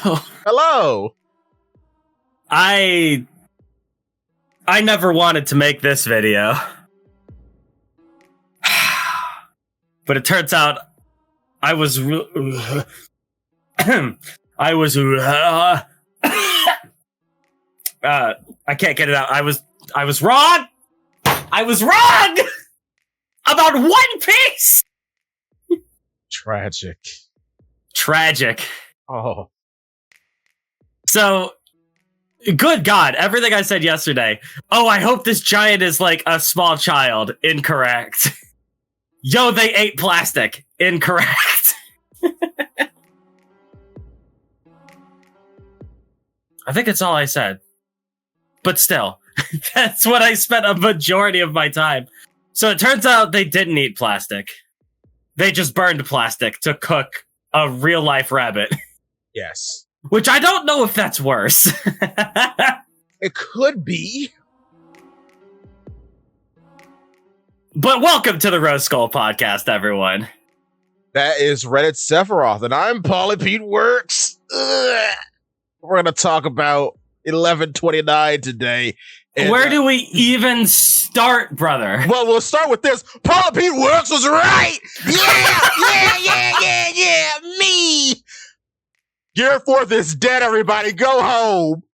Hello. I never wanted to make this video. But it turns out I was I can't get it out. I was wrong. I was wrong about One Piece. Tragic. Oh. So, good God, everything I said yesterday. Oh, I hope this giant is like a small child. Incorrect. Yo, they ate plastic. Incorrect. I think it's all I said. But still, that's what I spent a majority of my time. So it turns out they didn't eat plastic. They just burned plastic to cook a real-life rabbit. Yes. Which I don't know if that's worse. It could be. But welcome to the Rose Skull Podcast, everyone. That is Reddit Sephiroth, and I'm Pauly Pete Works. Ugh. We're going to talk about 1129 today. And, where do we even start, brother? Well, we'll start with this. Pauly Pete Works was right! Yeah! Me! Gear 4th is dead, everybody. Go home.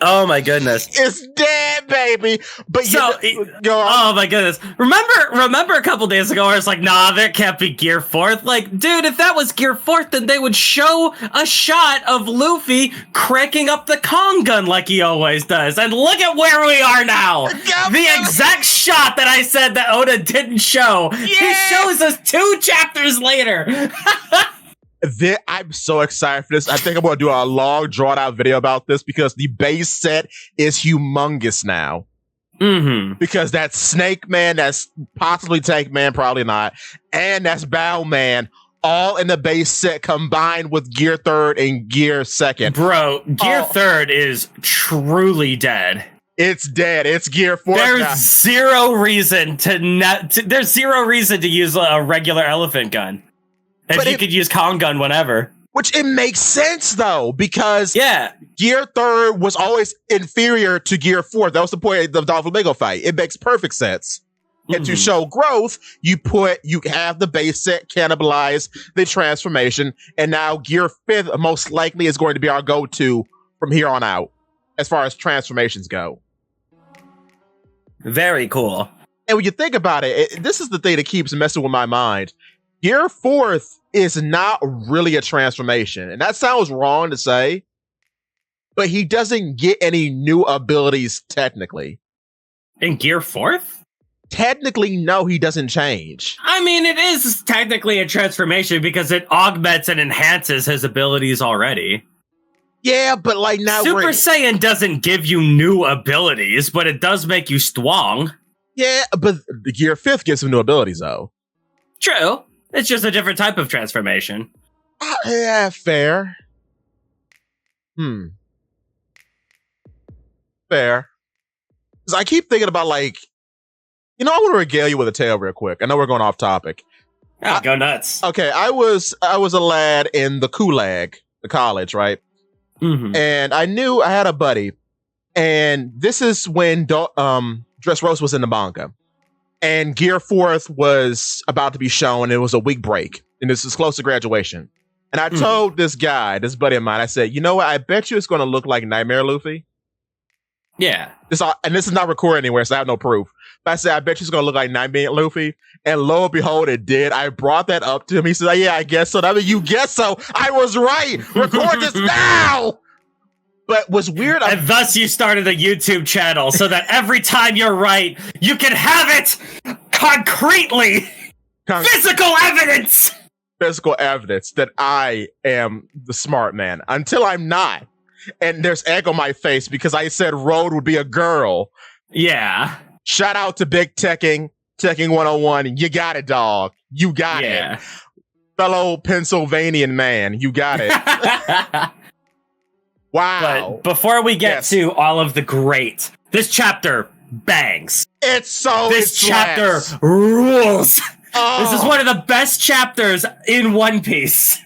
Oh my goodness. It's dead, baby. But so, go on. Oh my goodness. Remember a couple days ago where it's like, nah, that can't be Gear 4th. Like, dude, if that was Gear 4th, then they would show a shot of Luffy cranking up the Kong gun like he always does. And look at where we are now. The exact shot that I said that Oda didn't show. Yeah! He shows us 2 chapters later. I'm so excited for this. I think I'm going to do a long, drawn-out video about this because the base set is humongous now. Mm-hmm. Because that's Snake Man, that's possibly Tank Man, probably not, and that's Bow Man, all in the base set combined with Gear 3rd and Gear 2nd. Bro, Gear 3rd is truly dead. It's dead. It's Gear 4th. There's zero reason there's zero reason to use a regular elephant gun. If you could use Kong gun whenever. Which it makes sense, though, because Gear 3rd was always inferior to Gear 4th. That was the point of the Doflamingo fight. It makes perfect sense. Mm-hmm. And to show growth, you have the base set cannibalize the transformation, and now Gear 5th most likely is going to be our go-to from here on out, as far as transformations go. Very cool. And when you think about it, this is the thing that keeps messing with my mind. Gear 4th is not really a transformation. And that sounds wrong to say, but he doesn't get any new abilities technically. In Gear 4th? Technically, no, he doesn't change. I mean, it is technically a transformation because it augments and enhances his abilities already. Yeah, but like now Super Saiyan doesn't give you new abilities, but it does make you strong. Yeah, but the Gear 5th gives him new abilities, though. True. It's just a different type of transformation. Yeah, fair. Fair. Because I keep thinking about, like, I want to regale you with a tale real quick. I know we're going off topic. Oh, go nuts. Okay, I was a lad in the Kulag, the college, right? Mm-hmm. And I knew I had a buddy. And this is when Dressrosa was in the manga. And Gear 4th was about to be shown. It was a week break. And this is close to graduation. And I told this guy, this buddy of mine, I said, you know what? I bet you it's going to look like Nightmare Luffy. Yeah. This is not recorded anywhere, so I have no proof. But I said, I bet you it's going to look like Nightmare Luffy. And lo and behold, it did. I brought that up to him. He said, yeah, I guess so. I mean, you guess so. I was right. Record this now. But what's weird... And thus you started a YouTube channel so that every time you're right, you can have it concretely. Physical evidence. Physical evidence that I am the smart man. Until I'm not. And there's egg on my face because I said Road would be a girl. Yeah. Shout out to Big Teching 101. You got it, dog. You got it. Fellow Pennsylvanian man. You got it. Wow. But before we get to all of the great, this chapter bangs. This chapter rules. Oh. This is one of the best chapters in One Piece.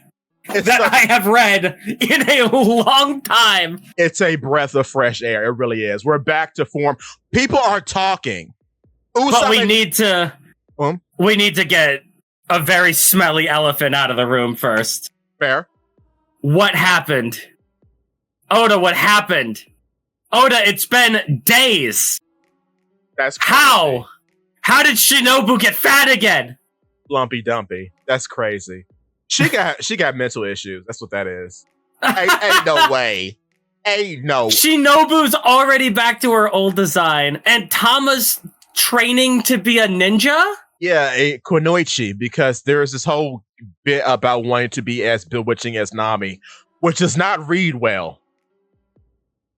I have read in a long time. It's a breath of fresh air. It really is. We're back to form. People are talking. But we need to get a very smelly elephant out of the room first. Fair. What happened? Oda, what happened? Oda, it's been days. That's crazy. How? How did Shinobu get fat again? Lumpy dumpy. That's crazy. She got mental issues. That's what that is. Ain't no way. Ain't no. Shinobu's already back to her old design, and Tama's training to be a ninja? Yeah, a Kunoichi, because there is this whole bit about wanting to be as bewitching as Nami, which does not read well.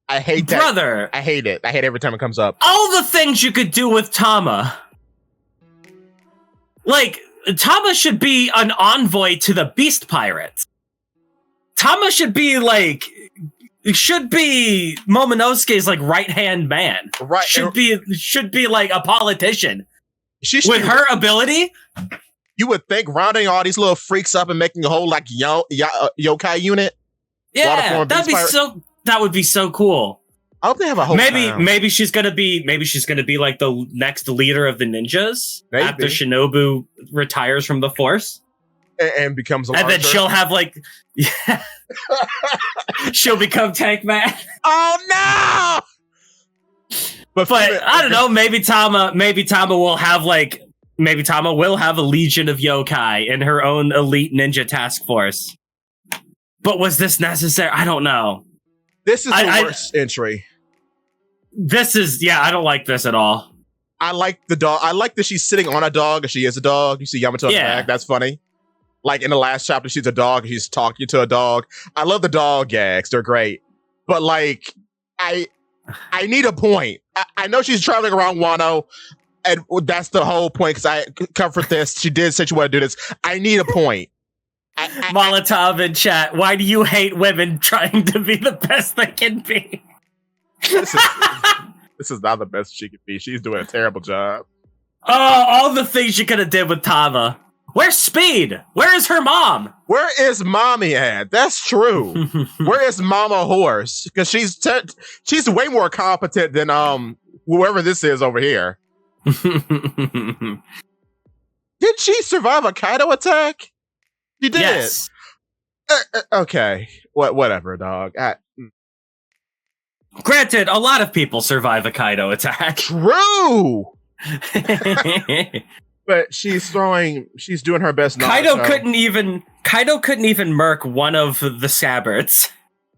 I hate that. Brother. I hate it. I hate it every time it comes up. All the things you could do with Tama. Like, Tama should be an envoy to the Beast Pirates. Tama should be Momonosuke's like right-hand man. Right. Should be like a politician. With her ability, you would think rounding all these little freaks up and making a whole like yokai unit. Yeah, that would be so cool. I hope they have a whole. Maybe she's gonna be like the next leader of the ninjas after Shinobu retires from the force and becomes larger. And then she'll have she'll become Tank Man. Oh no! But I don't know. Maybe Tama will have a legion of yokai and her own elite ninja task force. But was this necessary? I don't know. This is the worst entry. I don't like this at all. I like the dog. I like that she's sitting on a dog and she is a dog. You see Yamato in the back. That's funny. Like in the last chapter, she's a dog and she's talking to a dog. I love the dog gags. They're great. But like, I need a point. I know she's traveling around Wano, and that's the whole point, because I comfort this. She did say she wanted to do this. I need a point. Molotov in chat. Why do you hate women trying to be the best they can be? This is not the best she could be. She's doing a terrible job. Oh, all the things she could have did with Tama. Where's Speed? Where is her mom? Where is Mommy at? That's true. Where is Mama Horse? Because she's way more competent than whoever this is over here. Did she survive a Kaido attack? She did. Yes. Okay. Whatever, dog. Granted, a lot of people survive a Kaido attack. True. But she's doing her best. Kaido couldn't even murk one of the Scabbards.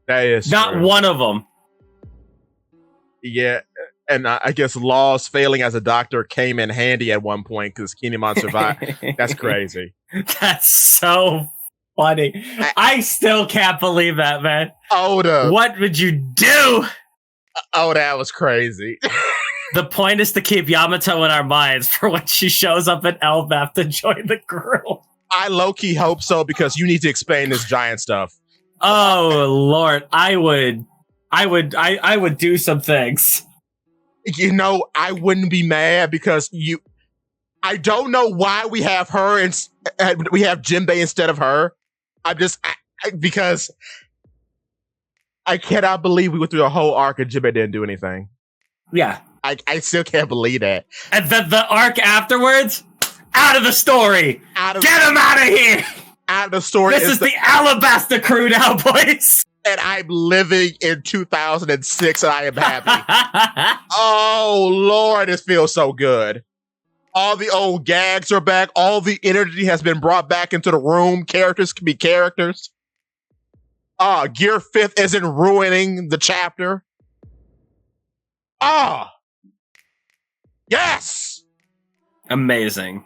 That is not true. One of them. Yeah, and I guess Law's failing as a doctor came in handy at one point because Kinemon survived. That's crazy. That's so funny. I still can't believe that, man. Oda, what would you do? Oh, that was crazy. The point is to keep Yamato in our minds for when she shows up at Elbaf to join the group. I low-key hope so, because you need to explain this giant stuff. Oh Lord, I would do some things. You know, I wouldn't be mad because I don't know why we have her and we have Jinbei instead of her. Because I cannot believe we went through the whole arc and Jinbei didn't do anything. Yeah. I still can't believe that. And then the arc afterwards, out of the story. Get him out of here. Out of the story. This is the Alabasta crew now, boys. And I'm living in 2006 and I am happy. Oh, Lord, it feels so good. All the old gags are back. All the energy has been brought back into the room. Characters can be characters. Gear 5th isn't ruining the chapter. Yes! Amazing.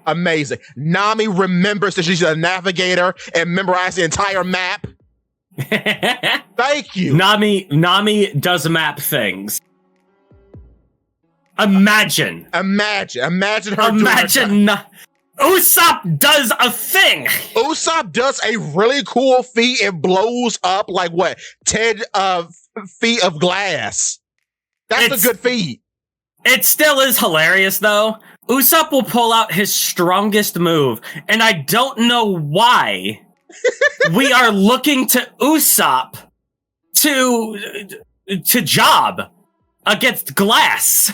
Nami remembers that she's a navigator and memorized the entire map. Thank you. Nami does map things. Imagine her. Usopp does a thing. Usopp does a really cool feat. It blows up 10 feet of glass. That's a good feat. It still is hilarious, though. Usopp will pull out his strongest move, and I don't know why, We are looking to Usopp to job against Glass.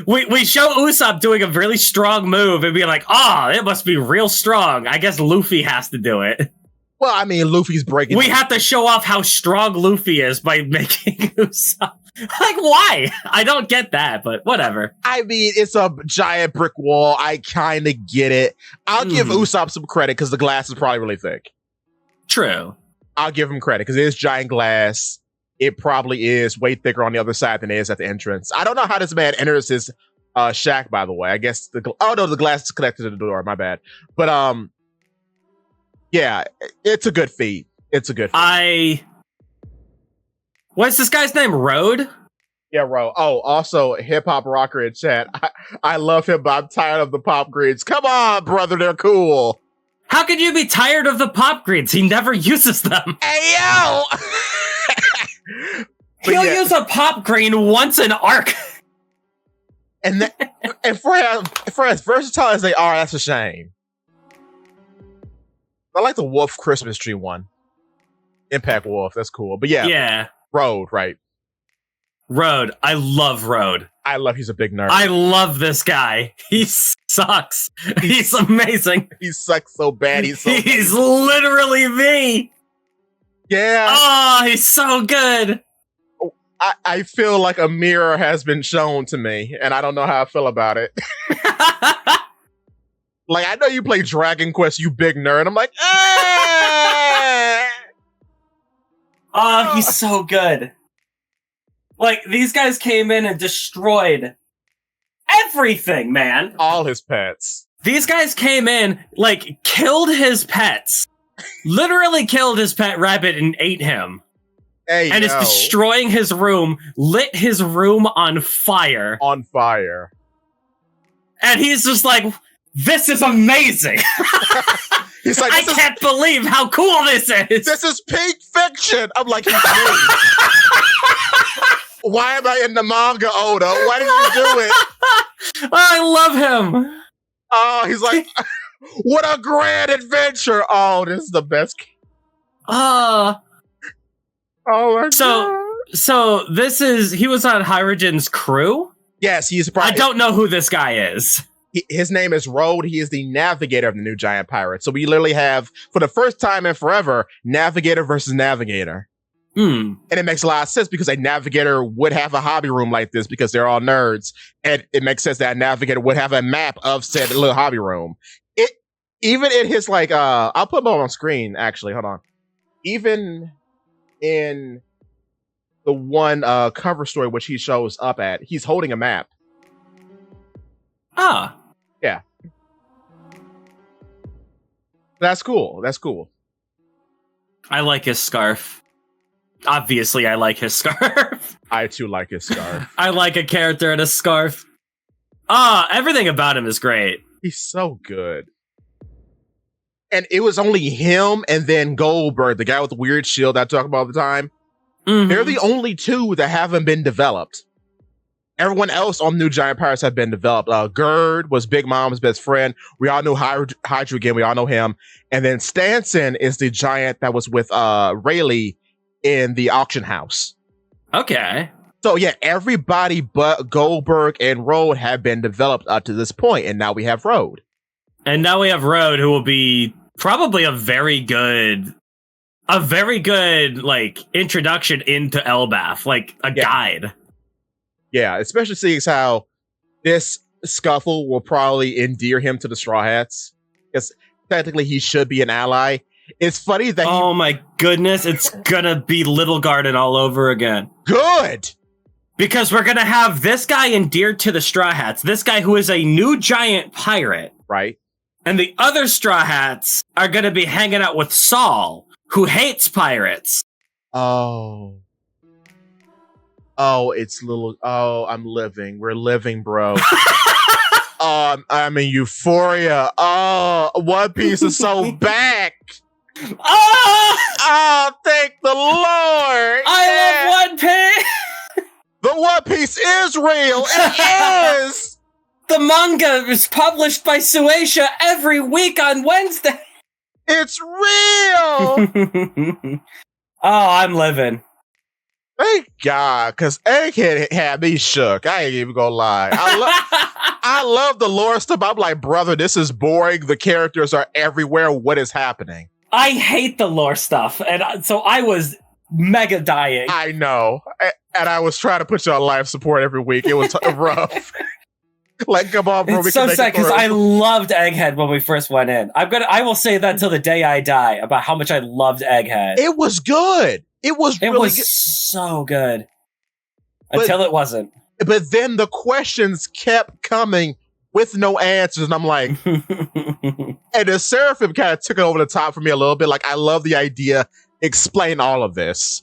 We show Usopp doing a really strong move and be like, it must be real strong. I guess Luffy has to do it. Well, I mean, Luffy's breaking. We have to show off how strong Luffy is by making Usopp. Like, why? I don't get that, but whatever. I mean, it's a giant brick wall. I kind of get it. I'll give Usopp some credit because the glass is probably really thick. True. I'll give him credit because it is giant glass. It probably is way thicker on the other side than it is at the entrance. I don't know how this man enters his shack, by the way. I guess the glass is connected to the door. My bad. But yeah, it's a good feat. It's a good feat. What's this guy's name? Road? Yeah, Road. Oh, also hip hop rocker in chat. I love him, but I'm tired of the pop greens. Come on, brother, they're cool. How could you be tired of the pop greens? He never uses them. Hey yo! He'll use a pop green once an arc. And for as versatile as they are, that's a shame. I like the Wolf Christmas tree one. Impact Wolf, that's cool. But yeah. Road, right? Road. I love Road. He's a big nerd. I love this guy. He sucks. He's amazing. He sucks so bad. He's literally me. Yeah. Oh, he's so good. I feel like a mirror has been shown to me, and I don't know how I feel about it. Like, I know you play Dragon Quest, you big nerd. I'm like, Oh, he's so good. Like, these guys came in and destroyed everything, man. All his pets. These guys came in, like, killed his pets. Literally killed his pet rabbit and ate him. Hey, and is destroying his room, lit his room on fire. On fire. And he's just like, this is amazing. He's like, I can't believe how cool this is. This is peak fiction. I'm like, why am I in the manga, Oda? Why did you do it? I love him. Oh, he's like, what a grand adventure. Oh, this is the best. Oh my god. So he was on Hyrogen's crew? Yes, he's probably. I don't know who this guy is. His name is Road. He is the navigator of the new giant pirate. So we literally have, for the first time in forever, navigator versus navigator. And it makes a lot of sense because a navigator would have a hobby room like this because they're all nerds. And it makes sense that a navigator would have a map of said little hobby room. Even in his, like, I'll put him on screen, actually. Hold on. Even in the one cover story which he shows up at, he's holding a map. Ah. Yeah. That's cool. That's cool. I like his scarf. Obviously, I like his scarf. I too like his scarf. I like a character in a scarf. Everything about him is great. He's so good. And it was only him and then Goldberg, the guy with the weird shield I talk about all the time. Mm-hmm. They're the only two that haven't been developed. Everyone else on New Giant Pirates have been developed. Gerd was Big Mom's best friend. We all know Hydra again. We all know him. And then Stanson is the giant that was with Rayleigh in the auction house. Okay. So yeah, everybody but Goldberg and Road have been developed up to this point, and now we have Road. And now we have Road, who will be probably a very good like introduction into Elbaf, like a guide. Yeah, especially seeing how this scuffle will probably endear him to the Straw Hats. Because technically he should be an ally. It's funny that oh my goodness, it's gonna be Little Garden all over again. Good! Because we're gonna have this guy endeared to the Straw Hats, this guy who is a new giant pirate. Right. And the other Straw Hats are gonna be hanging out with Saul, who hates pirates. Oh, it's I'm living. We're living, bro. I'm in Euphoria. Oh, One Piece is so back. Oh, thank the Lord. I love One Piece. The One Piece is real. It is. The manga is published by Suecia every week on Wednesday. It's real. I'm living. Thank God, because Egghead had me shook. I ain't even gonna lie. I love the lore stuff. I'm like, brother, this is boring. The characters are everywhere. What is happening? I hate the lore stuff, and so I was mega dying. I know, and I was trying to put you on life support every week. It was rough. Like, come on, bro. It's so sad because I loved Egghead when we first went in. I will say that till the day I die about how much I loved Egghead. It was good. It was really good. So good. Until it wasn't. But then the questions kept coming with no answers, and I'm like, and the Seraphim kind of took it over the top for me a little bit. Like, I love the idea. Explain all of this.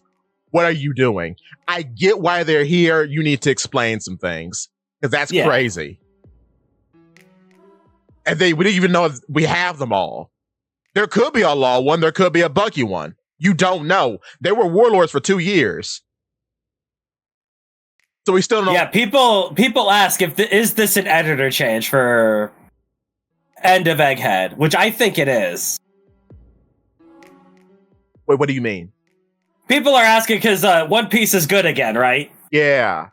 What are you doing? I get why they're here. You need to explain some things because that's crazy. And we didn't even know we have them all. There could be a Law one. There could be a Bucky one. You don't know. They were warlords for 2 years. So we still don't know. Yeah, people ask is this an editor change for End of Egghead, which I think it is. Wait, what do you mean? People are asking because One Piece is good again, right? Yeah.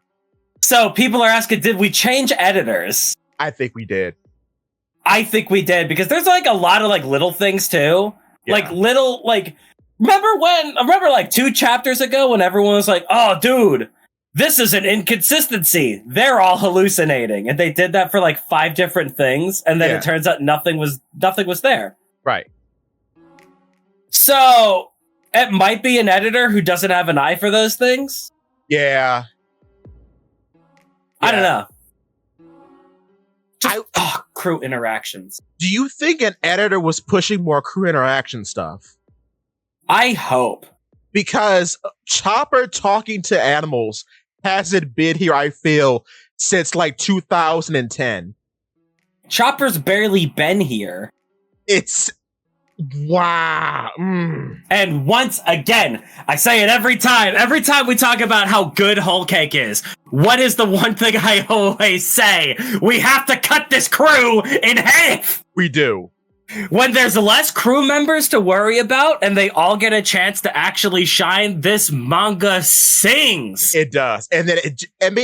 So people are asking, did we change editors? I think we did. I think we did because there's like a lot of like little things too. Yeah. Like little like remember like 2 chapters ago when everyone was like, "Oh, dude, this is an inconsistency. They're all hallucinating." And they did that for like 5 different things, and then it turns out nothing was there. Right. So it might be an editor who doesn't have an eye for those things. Yeah. I don't know. Crew interactions. Do you think an editor was pushing more crew interaction stuff? I hope. Because Chopper talking to animals hasn't been here, I feel, since like 2010. Chopper's barely been here. It's... wow. And once again, I say it every time we talk about how good Whole Cake is. What is the one thing I always say? We have to cut this crew in half! We do. When there's less crew members to worry about and they all get a chance to actually shine, this manga sings. It does. And then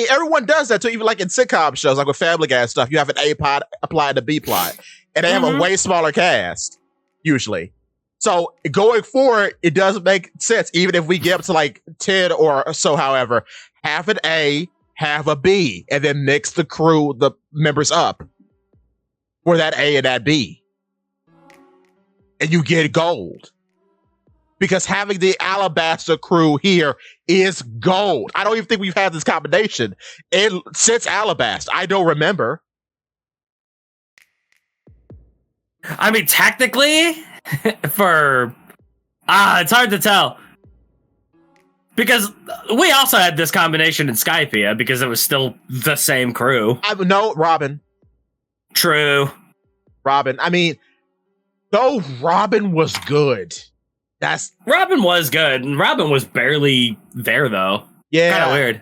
everyone does that too, even like in sitcom shows, like with Family Guy stuff. You have an A plot applied to B plot. And they have a way smaller cast, usually. So going forward, it doesn't make sense. Even if we get up to like 10 or so, however, have an A, have a B, and then mix the crew, the members up for that A and that B. And you get gold. Because having the Alabaster crew here is gold. I don't even think we've had this combination since Alabaster. I don't remember. I mean, technically, it's hard to tell. Because we also had this combination in Skypiea because it was still the same crew. No, Robin. True. Robin. I mean, though Robin was good. Robin was good. And Robin was barely there, though. Yeah. Kind of weird.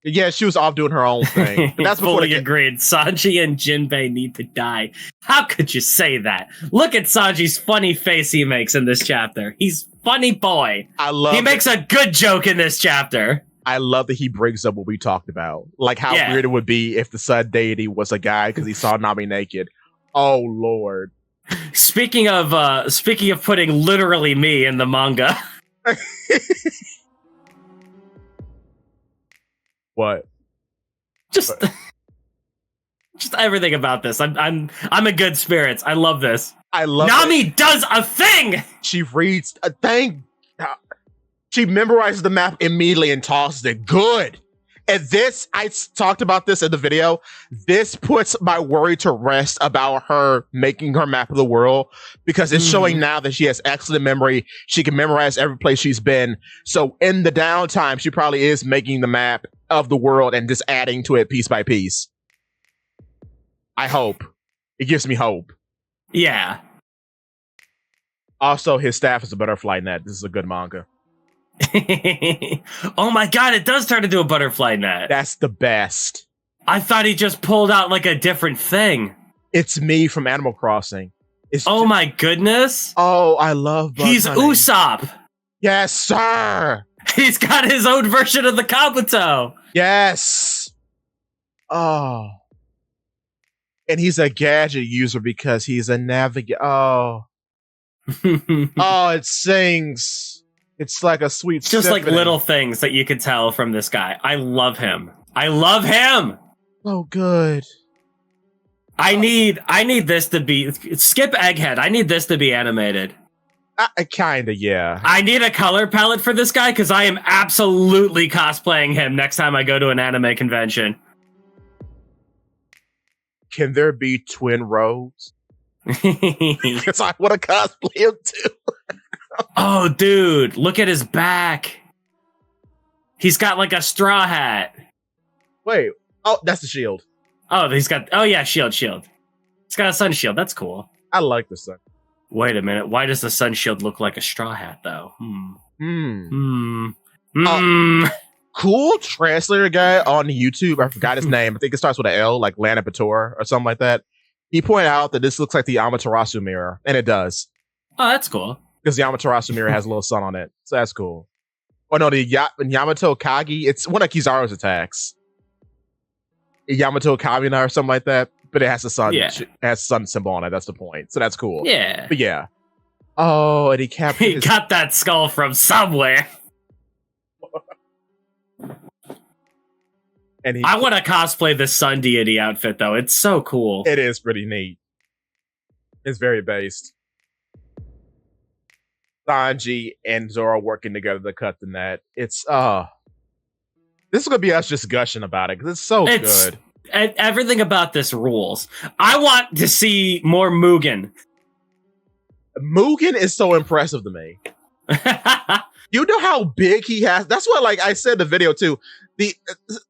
Yeah, she was off doing her own thing. But that's fully agreed. Sanji and Jinbei need to die. How could you say that? Look at Sanji's funny face he makes in this chapter. He's funny boy. He makes a good joke in this chapter. I love that he brings up what we talked about. Like how weird it would be if the sun deity was a guy because he saw Nami naked. Oh, Lord. Speaking of putting literally me in the manga. What? Just everything about this. I'm in good spirits. I love this. I love Nami does a thing. She reads a thing. She memorizes the map immediately and tosses it. Good. And this, I talked about this in the video. This puts my worry to rest about her making her map of the world because it's showing now that she has excellent memory. She can memorize every place she's been. So in the downtime, she probably is making the map of the world and just adding to it piece by piece. I hope. It gives me hope. Yeah. Also, his staff is a butterfly net. This is a good manga. Oh my god, it does turn into a butterfly net. That's the best. I thought he just pulled out like a different thing. It's me from Animal Crossing. My goodness. Oh, I love Bug He's hunting. Usopp. Yes, sir. He's got his own version of the Kabuto. Yes. Oh. And he's a gadget user because he's a navigator. Oh. Oh, it sings. It's like a sweet Just symphony. like little things that you can tell from this guy. I love him. I love him. Oh, good. I need this to be skip Egghead. I need this to be animated. Kinda, yeah. I need a color palette for this guy because I am absolutely cosplaying him next time I go to an anime convention. Can there be twin roads? Because I want to cosplay him too. Oh, dude, look at his back. He's got like a straw hat. Wait. Oh, that's the shield. Oh, shield. He's got a sun shield. That's cool. I like the sun. Wait a minute. Why does the sun shield look like a straw hat, though? Cool translator guy on YouTube. I forgot his name. I think it starts with an L, like Lana Pator or something like that. He pointed out that this looks like the Amaterasu mirror, and it does. Oh, that's cool. Because the Amaterasu mirror has a little sun on it, so that's cool. Oh no, the Yamato Kagi. It's one of Kizaru's attacks. Yamato Kamina or something like that, but it has a sun. Yeah. It has a sun symbol on it. That's the point. So that's cool. Yeah. But yeah. Oh, and he got that skull from somewhere. And I want to cosplay the sun deity outfit though. It's so cool. It is pretty neat. It's very based. Sanji and Zoro working together to cut the net. It's this is gonna be us just gushing about it because it's so good. Everything about this rules. I want to see more Mugen. Mugen is so impressive to me. You know how big he has? That's what, like I said in the video too. The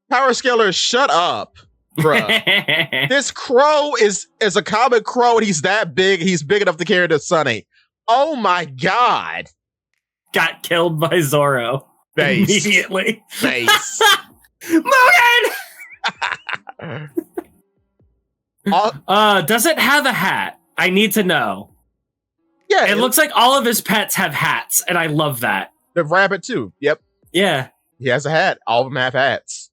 power scaler, shut up, bruh. This crow is a common crow, and he's that big. He's big enough to carry the Sunny. Oh my god! Got killed by Zoro immediately. Face. Mugen. Does it have a hat? I need to know. Yeah, it looks like all of his pets have hats, and I love that. The rabbit too. Yep. Yeah. He has a hat. All of them have hats.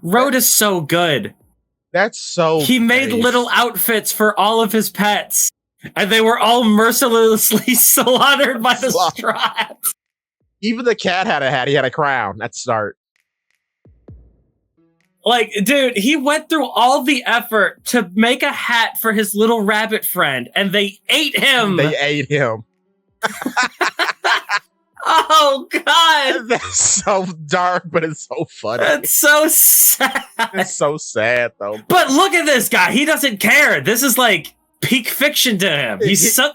Road is so good. That's so He made little outfits for all of his pets, and they were all mercilessly slaughtered by the Strats. Even the cat had a hat. He had a crown at the start. Like, dude, he went through all the effort to make a hat for his little rabbit friend, and they ate him. They ate him. Oh, God. That's so dark, but it's so funny. That's so sad. It's so sad, though. But look at this guy. He doesn't care. This is like peak fiction to him. He's so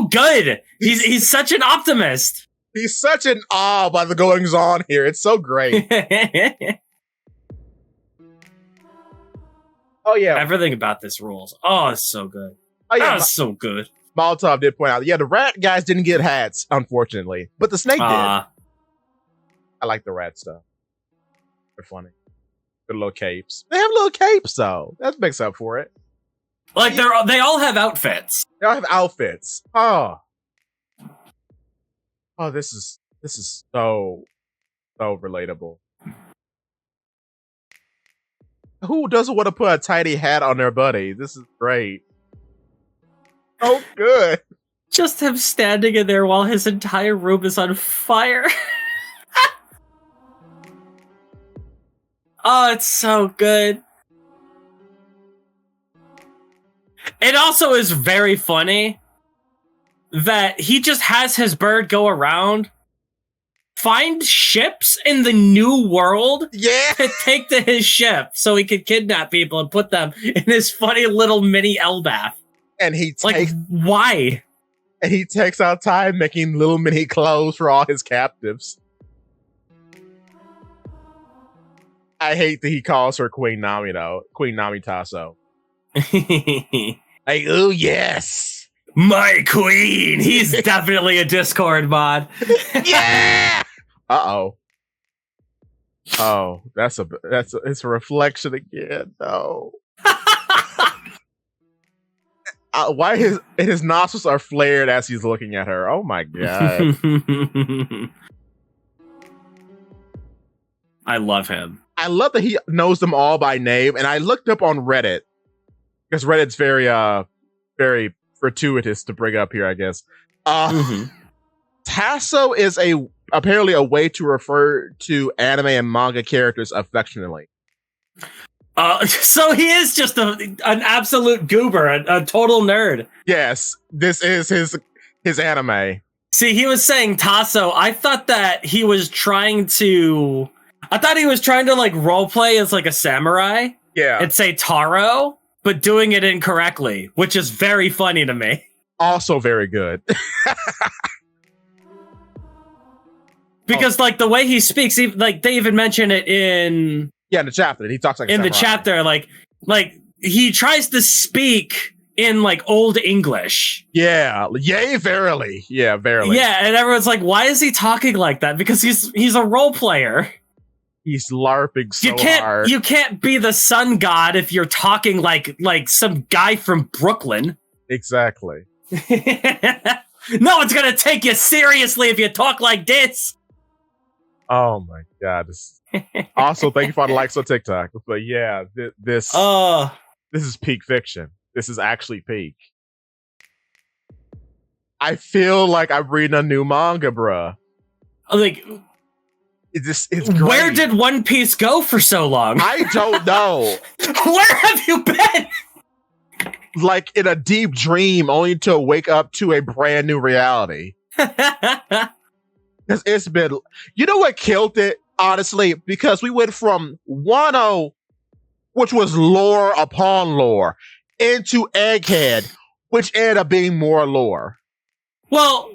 good. He's such an optimist. He's such an awe by the goings on here. It's so great. Oh, yeah. Everything about this rules. Oh, it's so good. Oh, yeah. It's so good. Molotov did point out, yeah, the rat guys didn't get hats, unfortunately, but the snake did. I like the rat stuff. They're funny. Their little capes. They have little capes, though. That makes up for it. Like, they all have outfits. They all have outfits. Oh, this is so relatable. Who doesn't want to put a tiny hat on their buddy? This is great. Oh, good. Just him standing in there while his entire room is on fire. Oh, it's so good. It also is very funny that he just has his bird go around, find ships in the new world, to take to his ship so he could kidnap people and put them in his funny little mini Elbath. And he takes, why? And he takes out time making little mini clothes for all his captives. I hate that he calls her Queen Nami, though. Queen Nami Tasso. Like, oh, yes. My queen. He's definitely a Discord mod. Yeah. Uh-oh. Oh, it's a reflection again. No. Why his nostrils are flared as he's looking at her. Oh my god. I love him. I love that he knows them all by name. And I looked up on Reddit because Reddit's very fortuitous to bring up here, I guess. Tasso is apparently a way to refer to anime and manga characters affectionately. So he is just an absolute goober, a total nerd. Yes, this is his anime. See, he was saying Tasso. I thought he was trying to like roleplay as like a samurai. Yeah. And say Taro, but doing it incorrectly, which is very funny to me. Also very good. Because like the way he speaks, like they even mention it in the chapter. He talks like in the chapter, like he tries to speak in like old English. Yeah, yay, verily. Yeah, verily. Yeah, and everyone's like, why is he talking like that? Because he's a role player. He's LARPing so hard. You can't be the sun god if you're talking like some guy from Brooklyn. Exactly. No one's gonna take you seriously if you talk like this. Oh my god! Also, thank you for the likes on TikTok. But yeah, this is peak fiction. This is actually peak. I feel like I'm reading a new manga, bruh. Like, it's great. Where did One Piece go for so long? I don't know. Where have you been? Like in a deep dream, only to wake up to a brand new reality. Because it's been, you know what killed it, honestly? Because we went from Wano, which was lore upon lore, into Egghead, which ended up being more lore. Well,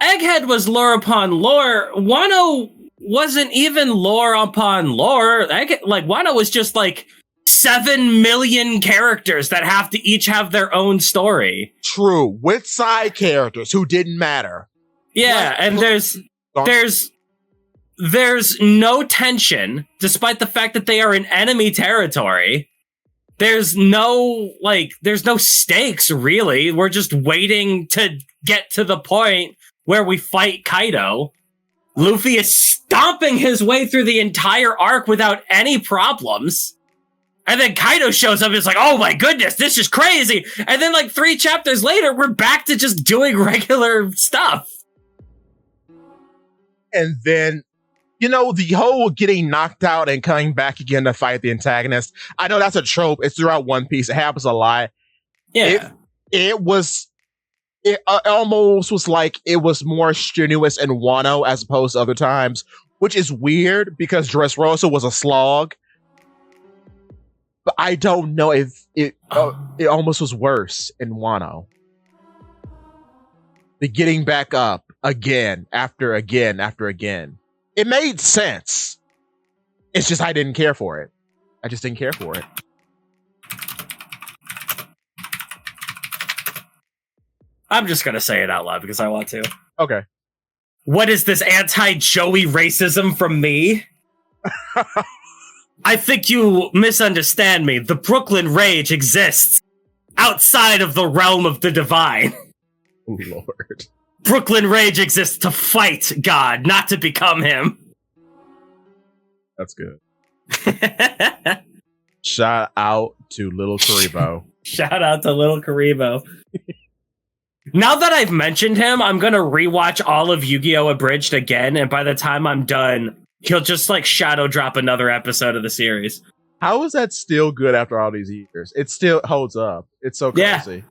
Egghead was lore upon lore. Wano wasn't even lore upon lore. Wano was just like 7 million characters that have to each have their own story. True, with side characters who didn't matter. Yeah, and there's no tension, despite the fact that they are in enemy territory. There's no stakes, really. We're just waiting to get to the point where we fight Kaido. Luffy is stomping his way through the entire arc without any problems. And then Kaido shows up and it's like, oh my goodness, this is crazy. And then 3 chapters later, we're back to just doing regular stuff. And then, the whole getting knocked out and coming back again to fight the antagonist. I know that's a trope. It's throughout One Piece. It happens a lot. Yeah. It almost was like it was more strenuous in Wano as opposed to other times, which is weird because Dressrosa was a slog. But I don't know if it almost was worse in Wano. The getting back up again, after again, after again. It made sense. It's just I didn't care for it. I just didn't care for it. I'm just going to say it out loud because I want to. Okay. What is this anti-Joey racism from me? I think you misunderstand me. The Brooklyn Rage exists outside of the realm of the divine. Oh, Lord. Brooklyn Rage exists to fight God, not to become him. That's good. Shout out to Little Karibo. Shout out to Little Karibo. Now that I've mentioned him, I'm going to rewatch all of Yu-Gi-Oh! Abridged again, and by the time I'm done, he'll just shadow drop another episode of the series. How is that still good after all these years? It still holds up. It's so crazy. Yeah.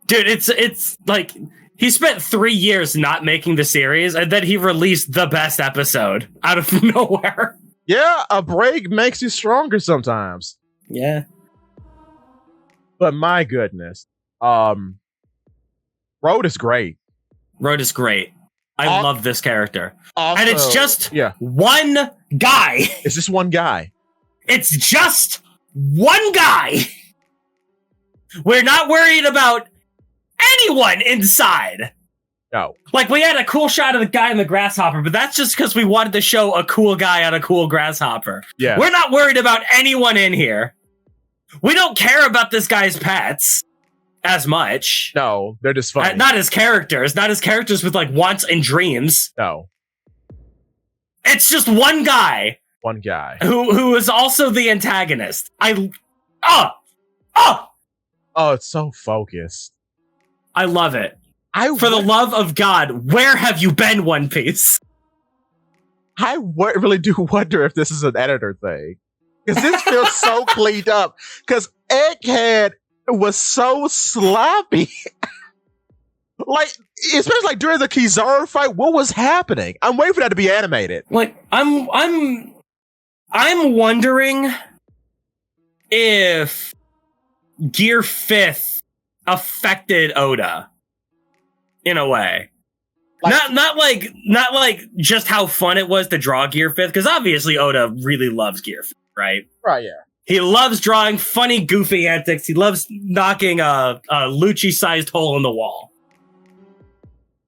Dude, it's like he spent 3 years not making the series, and then he released the best episode out of nowhere. Yeah, a break makes you stronger sometimes. Yeah. But my goodness. Road is great. Road is great. I love this character. Also, and it's just one guy. It's just one guy. It's just one guy. We're not worried about anyone inside. No. Like, we had a cool shot of the guy in the grasshopper, but that's just because we wanted to show a cool guy on a cool grasshopper. Yeah. We're not worried about anyone in here. We don't care about this guy's pets as much. No, they're just funny. Not his characters. Not his characters with, like, wants and dreams. No. It's just one guy. One guy. Who is also the antagonist. Oh, it's so focused. I love it. For the love of God, where have you been, One Piece? I really do wonder if this is an editor thing. Because this feels so cleaned up. Because Egghead was so sloppy. Like, especially like during the Kizaru fight, what was happening? I'm waiting for that to be animated. Like, I'm wondering if Gear 5th affected Oda in a way. Like, not like just how fun it was to draw Gear 5th, because obviously Oda really loves Gear 5th, right? Right, yeah. He loves drawing funny, goofy antics. He loves knocking a Lucci-sized hole in the wall.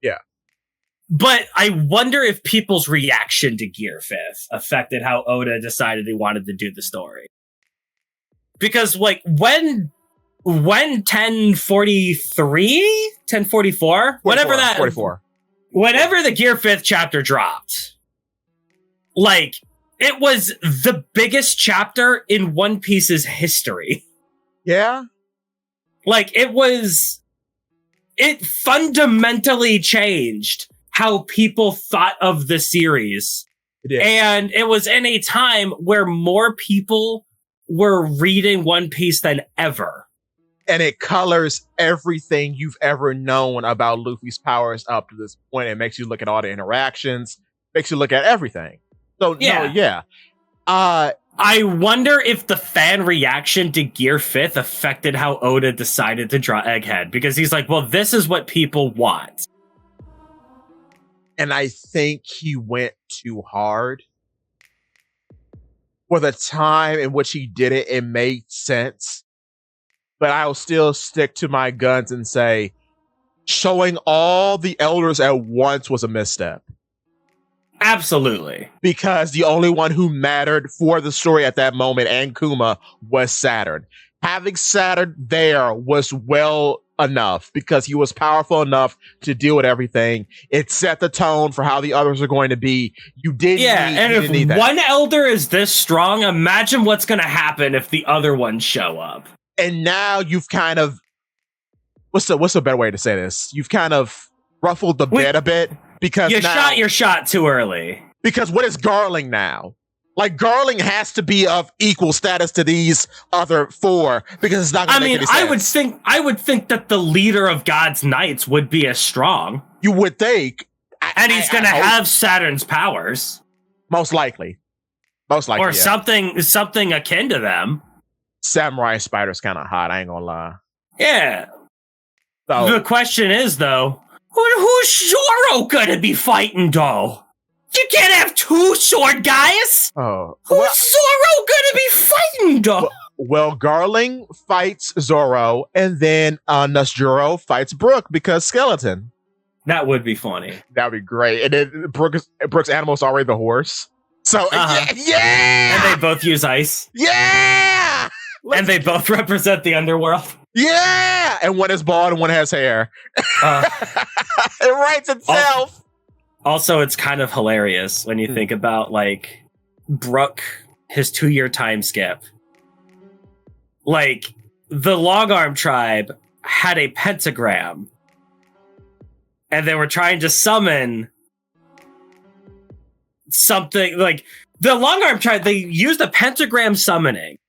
Yeah. But I wonder if people's reaction to Gear 5th affected how Oda decided he wanted to do the story. Because, like, when 1043? 1044? Whenever the Gear 5th chapter dropped, like, it was the biggest chapter in One Piece's history. Yeah? Like, it fundamentally changed how people thought of the series. It did. And it was in a time where more people were reading One Piece than ever. And it colors everything you've ever known about Luffy's powers up to this point. It makes you look at all the interactions, makes you look at everything. So, yeah. I wonder if the fan reaction to Gear 5th affected how Oda decided to draw Egghead, because he's like, well, this is what people want. And I think he went too hard. For the time in which he did it, it made sense. But I'll still stick to my guns and say showing all the elders at once was a misstep. Absolutely. Because the only one who mattered for the story at that moment, and Kuma, was Saturn. Having Saturn there was well enough because he was powerful enough to deal with everything. It set the tone for how the others are going to be. You didn't need that. One elder is this strong, imagine what's going to happen if the other ones show up. And now you've kind of, what's a better way to say this? You've kind of ruffled the bed a bit, because you shot your shot too early. Because what is Garling now? Like, Garling has to be of equal status to these other four, because it's not going to make any sense. I would think that the leader of God's Knights would be as strong. You would think. And he's going to have Saturn's powers. Most likely. Or yeah. something akin to them. Samurai Spider's kind of hot, I ain't gonna lie. Yeah. So, the question is, though, who's Zoro gonna be fighting, though? You can't have two sword guys! Oh. Who's Zoro gonna be fighting, though? Well, Garling fights Zoro, and then Nasjuro fights Brook because skeleton. That would be funny. That would be great. And then Brook's animal's already the horse. So, yeah! And they both use ice. Yeah! And they both represent the underworld. Yeah! And one is bald and one has hair. It writes itself. Also, it's kind of hilarious when you think about, like, Brook, his 2-year time skip. Like, the Long Arm tribe had a pentagram. And they were trying to summon something, like, the Long Arm tribe, they used a pentagram summoning.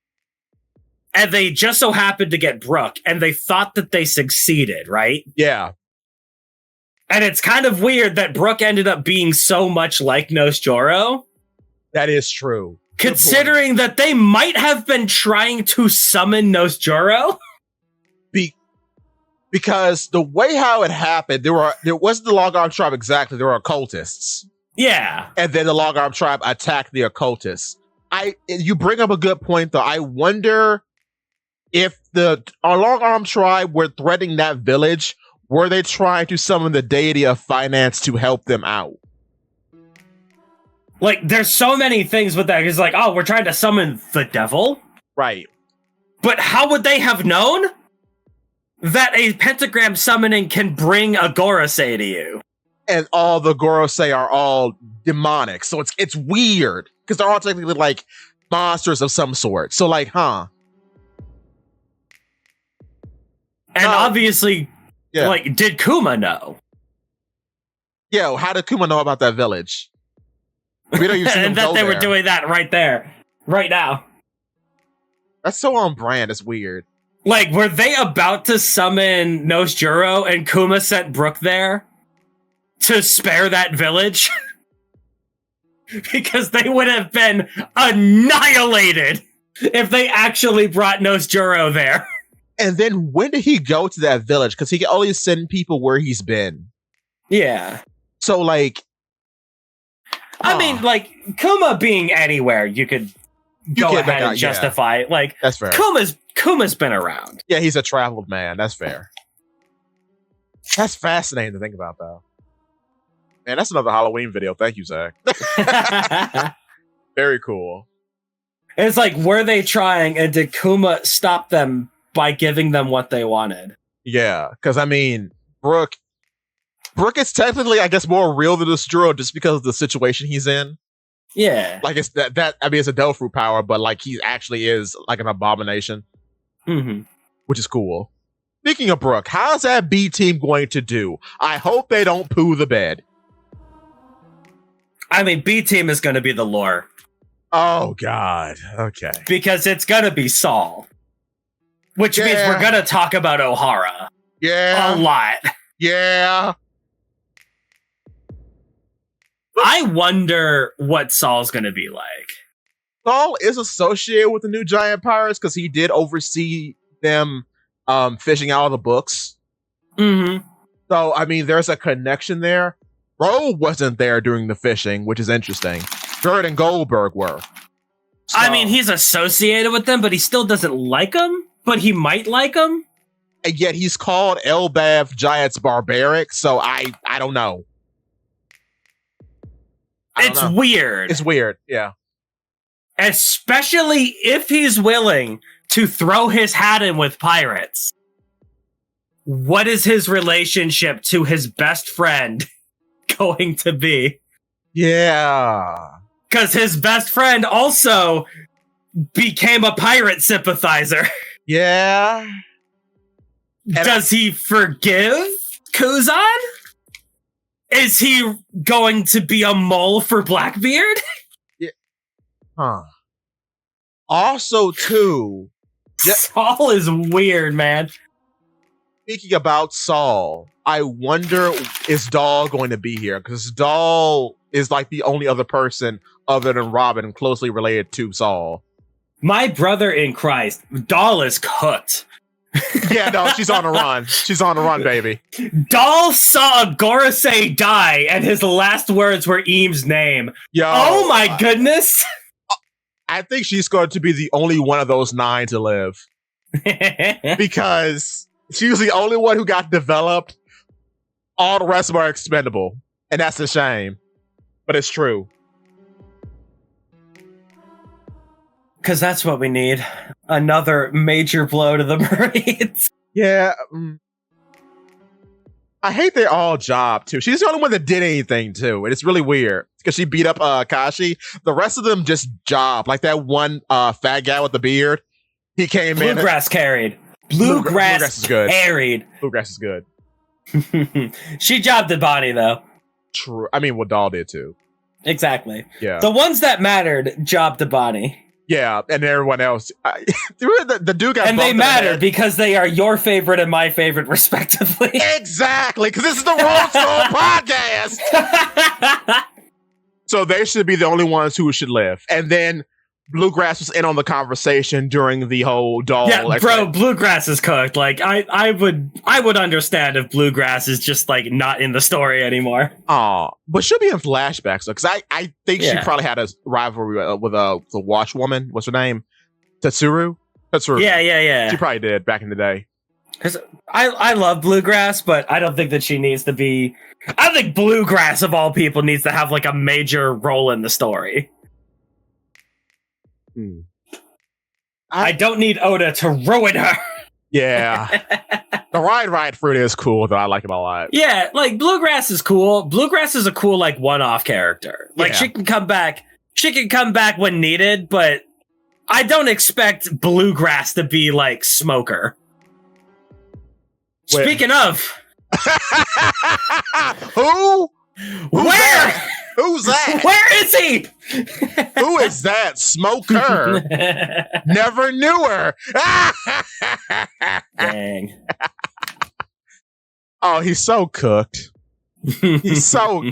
And they just so happened to get Brook, and they thought that they succeeded, right? Yeah. And it's kind of weird that Brook ended up being so much like Nosjoro. That is true. Considering that they might have been trying to summon Nosjoro. Because the way how it happened, there wasn't the Long Arm tribe exactly, there were occultists. Yeah. And then the Long Arm tribe attacked the occultists. You bring up a good point, though. I wonder if our Long Arm tribe were threatening that village, Were they trying to summon the deity of finance to help them out? Like, there's so many things with that. It's like, oh, we're trying to summon the devil? Right. But how would they have known that a pentagram summoning can bring a Gorosei to you? And all the Gorosei are all demonic. So it's weird. Because they're all technically like monsters of some sort. So like, huh. And obviously, like, did Kuma know? Yo, how did Kuma know about that village? We don't even see and that they were doing that right there, right now. That's so on brand. It's weird. Like, were they about to summon Nosjuro and Kuma sent Brook there to spare that village? Because they would have been annihilated if they actually brought Nosjuro there. And then when did he go to that village? Because he can only send people where he's been. Yeah. So, like... I mean, like, Kuma being anywhere, you could go ahead and justify it. Like, that's fair. Kuma's been around. Yeah, he's a traveled man. That's fair. That's fascinating to think about, though. Man, that's another Halloween video. Thank you, Zakk. Very cool. It's like, were they trying, and did Kuma stop them by giving them what they wanted? Yeah, because, I mean, Brook is technically, I guess, more real than Nosjuro just because of the situation he's in. Yeah. Like, it's that I mean, it's a Dofru power, but, like, he actually is, like, an abomination. Mm-hmm. Which is cool. Speaking of Brook, how's that B team going to do? I hope they don't poo the bed. I mean, B team is going to be the lore. Oh, God. Okay. Because it's going to be Saul. Which means we're going to talk about Ohara. Yeah. A lot. Yeah. I wonder what Saul's going to be like. Saul is associated with the new giant pirates because he did oversee them fishing out of the books. Mm-hmm. So, I mean, there's a connection there. Ro wasn't there during the fishing, which is interesting. Gerd and Goldberg were. So, I mean, he's associated with them, but he still doesn't like them, but he might like them. And yet he's called Elbaf Giants Barbaric, so I don't know. It's weird. It's weird, yeah. Especially if he's willing to throw his hat in with pirates. What is his relationship to his best friend going to be? Yeah. Because his best friend also became a pirate sympathizer. Yeah. Does he forgive Kuzan? Is he going to be a mole for Blackbeard? Yeah. Huh. Also, too... Saul is weird, man. Speaking about Saul, I wonder, is Dahl going to be here? Because Dahl is like the only other person other than Robin closely related to Saul. My brother in Christ, Dahl is cooked. Yeah, no, she's on the run. She's on the run, baby. Dahl saw Gorosei die, and his last words were Eames' name. Yo, oh my goodness! I think she's going to be the only one of those 9 to live. Because she was the only one who got developed. All the rest of them are expendable. And that's a shame. But it's true. Because that's what we need. Another major blow to the Marines. Yeah. I hate their all job, too. She's the only one that did anything, too. And it's really weird. Because she beat up Kashi. The rest of them just job. Like that one fat guy with the beard. He came in. Bluegrass carried. Bluegrass is good. Carried. Bluegrass is good. She jobbed at Bonnie, though. True. I mean, what Dahl did, too. Exactly. Yeah. The ones that mattered jobbed to Bonnie. Yeah, and everyone else. The dude got and they matter because they are your favorite and my favorite, respectively. Exactly, because this is the Roll School podcast. So they should be the only ones who should live. And then Bluegrass was in on the conversation during the whole Dahl. Yeah, bro, Bluegrass is cooked. Like I would understand if Bluegrass is just like not in the story anymore. Oh, but she'll be in flashbacks though, because I think she probably had a rivalry with the Wash woman. What's her name? Tatsuru. Yeah. She probably did back in the day. Because I love Bluegrass, but I don't think that she needs to be. I think Bluegrass of all people needs to have like a major role in the story. I don't need Oda to ruin her. Yeah. The ride fruit is cool, though. I like it a lot. Yeah, like Bluegrass is cool. Bluegrass is a cool like one-off character. Like she can come back. She can come back when needed, but I don't expect Bluegrass to be like Smoker. Wait. Speaking of, who? Who's where? That? Who's that? Where is he? Who is that? Smoker. Never knew her. Dang. Oh, he's so cooked. He's so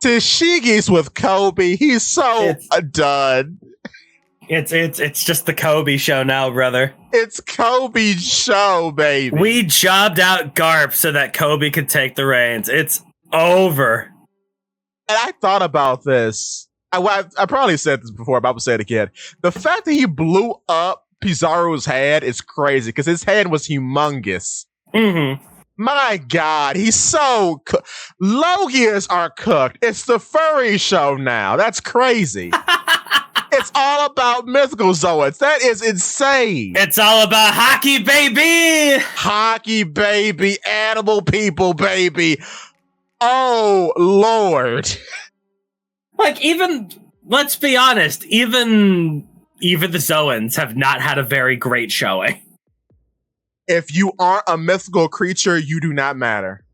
Tashigi's with Kobe. He's so done. It's just the Kobe show now, brother. It's Kobe's show, baby. We jobbed out Garp so that Kobe could take the reins. It's over. And I thought about this. I probably said this before, but I'm going to say it again. The fact that he blew up Pizarro's head is crazy because his head was humongous. Mm-hmm. My God, he's so Logias are cooked. It's the furry show now. That's crazy. It's all about mythical Zoids. That is insane. It's all about hockey, baby. Hockey, baby. Animal people, baby. Oh, Lord. Like, even, let's be honest, even the Zoans have not had a very great showing. If you aren't a mythical creature, you do not matter.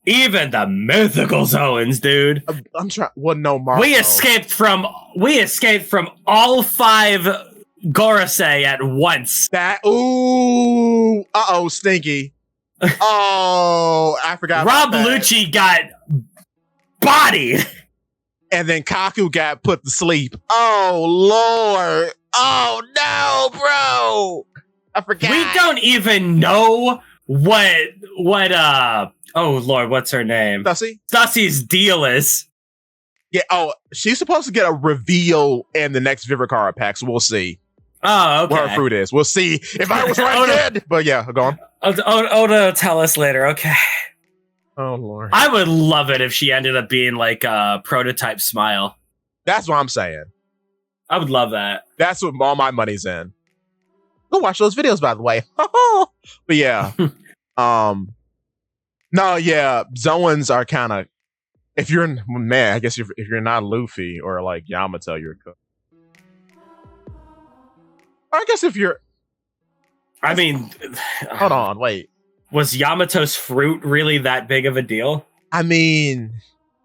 Even the mythical Zoans, dude. I'm trying. Well, no, Marco. We escaped from all 5 Gorosei at once. Ooh. Uh-oh, stinky. Oh, I forgot. Rob Lucci got bodied. And then Kaku got put to sleep. Oh, Lord. Oh, no, bro. I forgot. We don't even know what oh, Lord, what's her name? Stussie's deal is. Yeah, she's supposed to get a reveal in the next Vivicara pack, so we'll see. Oh, okay. What her fruit is. We'll see if I was right good. But yeah, go on. Oda, tell us later, okay. Oh, Lord. I would love it if she ended up being like a prototype Smile. That's what I'm saying. I would love that. That's what all my money's in. Go watch those videos, by the way. But yeah. No, yeah. Zoans are kind of, if you're, man, I guess if you're not Luffy or like Yamato, you're cooked. I guess if you're, I mean, hold on, wait. Was Yamato's fruit really that big of a deal? I mean,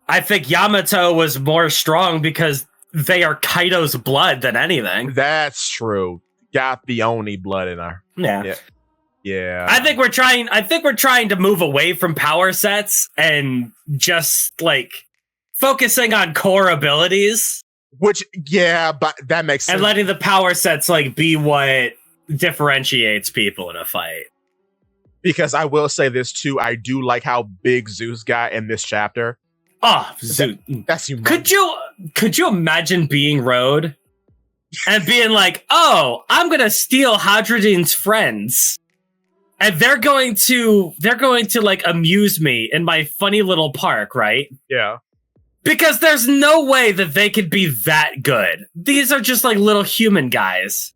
I think Yamato was more strong because they are Kaido's blood than anything. That's true. Got the Oni blood in her. Yeah. I think we're trying to move away from power sets and just like focusing on core abilities. Which, yeah, but that makes sense. And letting the power sets like be what differentiates people in a fight. Because I will say this too, I do like how big Zeus got in this chapter. Oh, Zeus. That's humongous. Could you imagine being Road and being like, oh, I'm gonna steal Hadrogen's friends. And they're going to like amuse me in my funny little park, right? Yeah. Because there's no way that they could be that good. These are just like little human guys.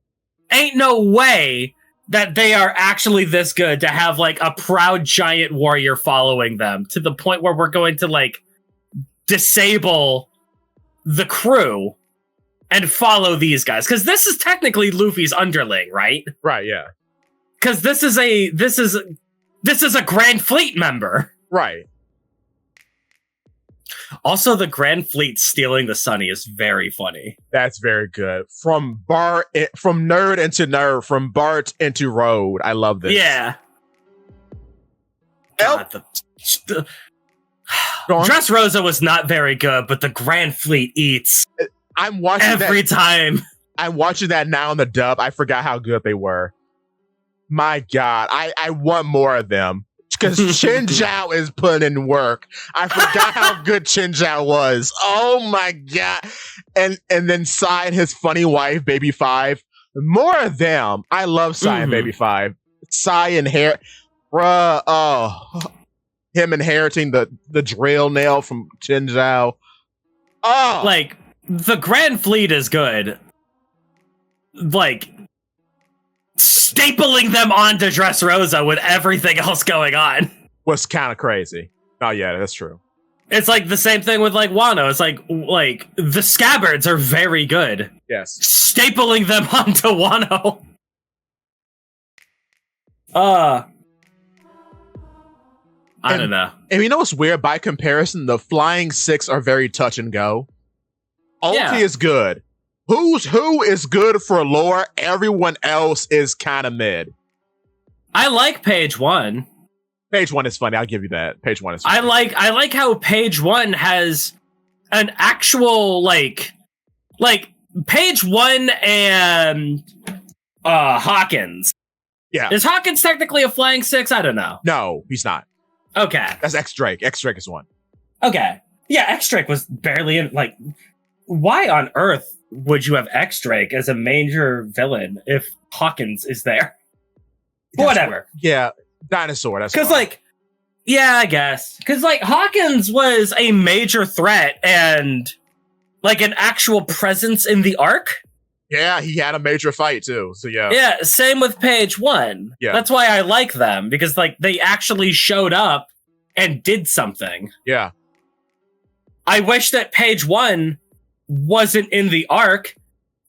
Ain't no way that they are actually this good to have like a proud giant warrior following them to the point where we're going to like disable the crew and follow these guys. Because this is technically Luffy's underling, right? Right, yeah. Because this is a Grand Fleet member. Right. Also, the Grand Fleet stealing the Sunny is very funny. That's very good. From nerd into nerd, from Bart into Road. I love this. Yeah. God, Dressrosa was not very good, but the Grand Fleet eats. I'm watching every time. I'm watching that now in the dub. I forgot how good they were. My God, I want more of them. Because Chin Zhao is putting in work. I forgot how good Chin Zhao was. Oh my God. And then Sai and his funny wife, Baby 5. More of them. I love Sai and Baby 5. Sai and Hair. Bruh, oh, him inheriting the drill nail from Chinzhou. Oh, Like, the Grand Fleet is good. Like, stapling them onto Dressrosa with everything else going on. was kind of crazy. Oh yeah, that's true. It's like the same thing with like Wano. It's like the scabbards are very good. Yes. Stapling them onto Wano. I don't know. And you know what's weird? By comparison, the Flying Six are very touch and go. Ulti is good. Who is good for lore? Everyone else is kind of mid. I like Page 1. Page 1 is funny. I'll give you that. Page 1 is funny. I like how Page 1 has an actual like Page 1 and Hawkins. Yeah. Is Hawkins technically a Flying Six? I don't know. No, he's not. Okay. That's X-Drake. X-Drake is one. Okay. Yeah, X-Drake was barely in, like, why on earth would you have X-Drake as a major villain if Hawkins is there? Whatever. Yeah, dinosaur. That's because, like, yeah, I guess. Because, like, Hawkins was a major threat and, like, an actual presence in the arc. Yeah, he had a major fight, too. So, yeah. Yeah, same with Page 1. Yeah. That's why I like them, because, like, they actually showed up and did something. Yeah. I wish that Page 1 wasn't in the arc,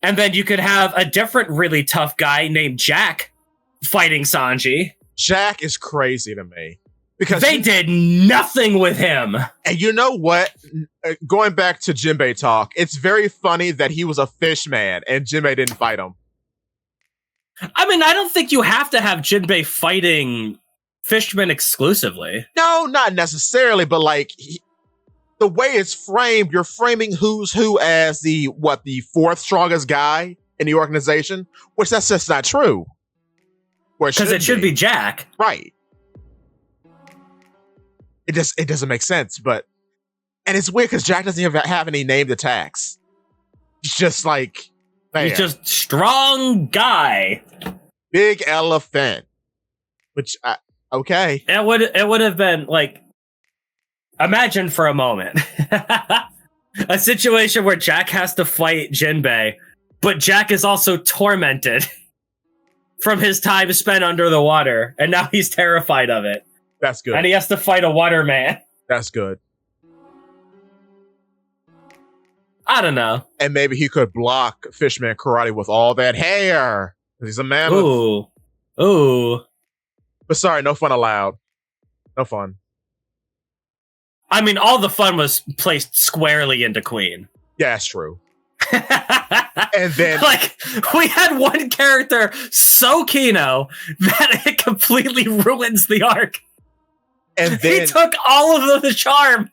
and then you could have a different really tough guy named Jack fighting Sanji. Jack is crazy to me. Because they did nothing with him. And you know what? Going back to Jinbei talk, it's very funny that he was a fish man and Jinbei didn't fight him. I mean, I don't think you have to have Jinbei fighting fishmen exclusively. No, not necessarily, but like the way it's framed, you're framing who's who as the fourth strongest guy in the organization, which that's just not true. Because it should be Jack. Right. It doesn't make sense, but and it's weird because Jack doesn't even have any named attacks. He's just like he's just strong guy, big elephant. Which okay, it would have been like, imagine for a moment a situation where Jack has to fight Jinbei, but Jack is also tormented from his time spent under the water, and now he's terrified of it. That's good. And he has to fight a water man. That's good. I don't know. And maybe he could block Fishman Karate with all that hair. He's a mammoth. Ooh. But sorry, no fun allowed. No fun. I mean, all the fun was placed squarely into Queen. Yeah, that's true. And then like we had one character so Kino that it completely ruins the arc. And then he took all of the charm.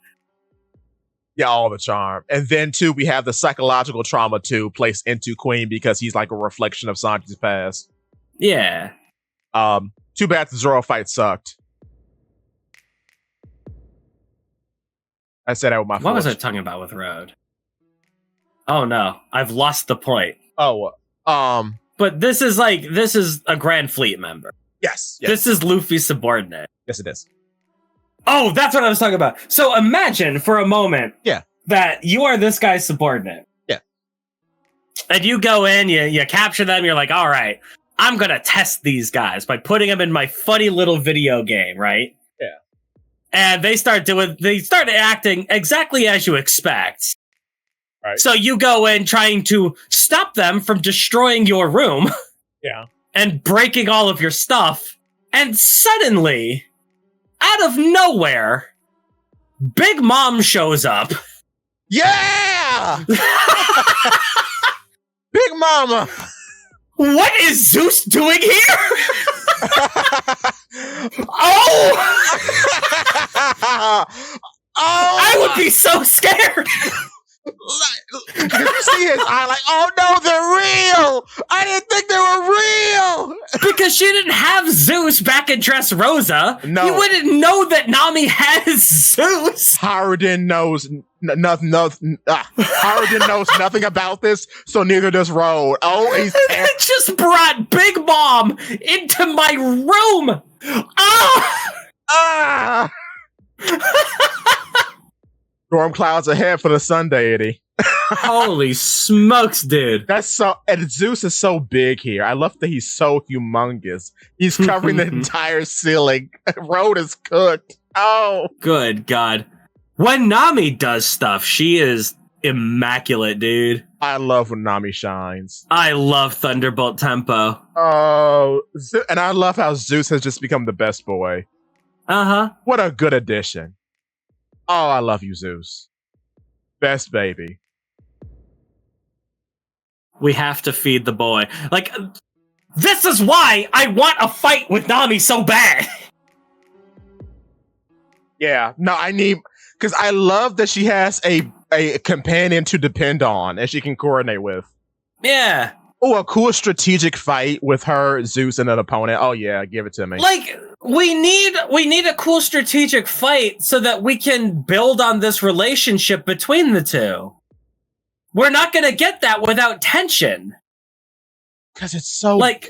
Yeah, all the charm. And then too, we have the psychological trauma too placed into Queen because he's like a reflection of Sanji's past. Yeah. Too bad the Zoro fight sucked. I said that with my What was I talking about with Road? Oh no, I've lost the point. Oh, but this is a Grand Fleet member. Yes. This is Luffy's subordinate. Yes, it is. Oh, that's what I was talking about. So imagine for a moment that you are this guy's subordinate. Yeah. And you go in, you capture them, you're like, all right, I'm going to test these guys by putting them in my funny little video game, right? Yeah. And they start acting exactly as you expect. Right. So you go in trying to stop them from destroying your room. Yeah. And breaking all of your stuff. And suddenly, out of nowhere, Big Mom shows up. Yeah! Big Mama! What is Zeus doing here? Oh! I would be so scared. Did you see his eye? Like, oh no, they're real! I didn't think they were real! Because she didn't have Zeus back in Dressrosa. No. You wouldn't know that Nami has Zeus. Haruden knows Harden knows nothing about this, so neither does Road. Oh, he's just brought Big Mom into my room. Ah! Storm clouds ahead for the sun deity. Holy smokes, dude. That's so, and Zeus is so big here. I love that he's so humongous. He's covering the entire ceiling. Road is cooked. Oh. Good God. When Nami does stuff, she is immaculate, dude. I love when Nami shines. I love Thunderbolt Tempo. Oh, and I love how Zeus has just become the best boy. Uh-huh. What a good addition. Oh, I love you, Zeus. Best baby. We have to feed the boy. Like, this is why I want a fight with Nami so bad. Yeah, no, I need... Because I love that she has a companion to depend on and she can coordinate with. Yeah. Oh, a cool strategic fight with her, Zeus, and an opponent. Oh yeah, give it to me. Like, we need a cool strategic fight so that we can build on this relationship between the two. We're not going to get that without tension. Because it's so... Like,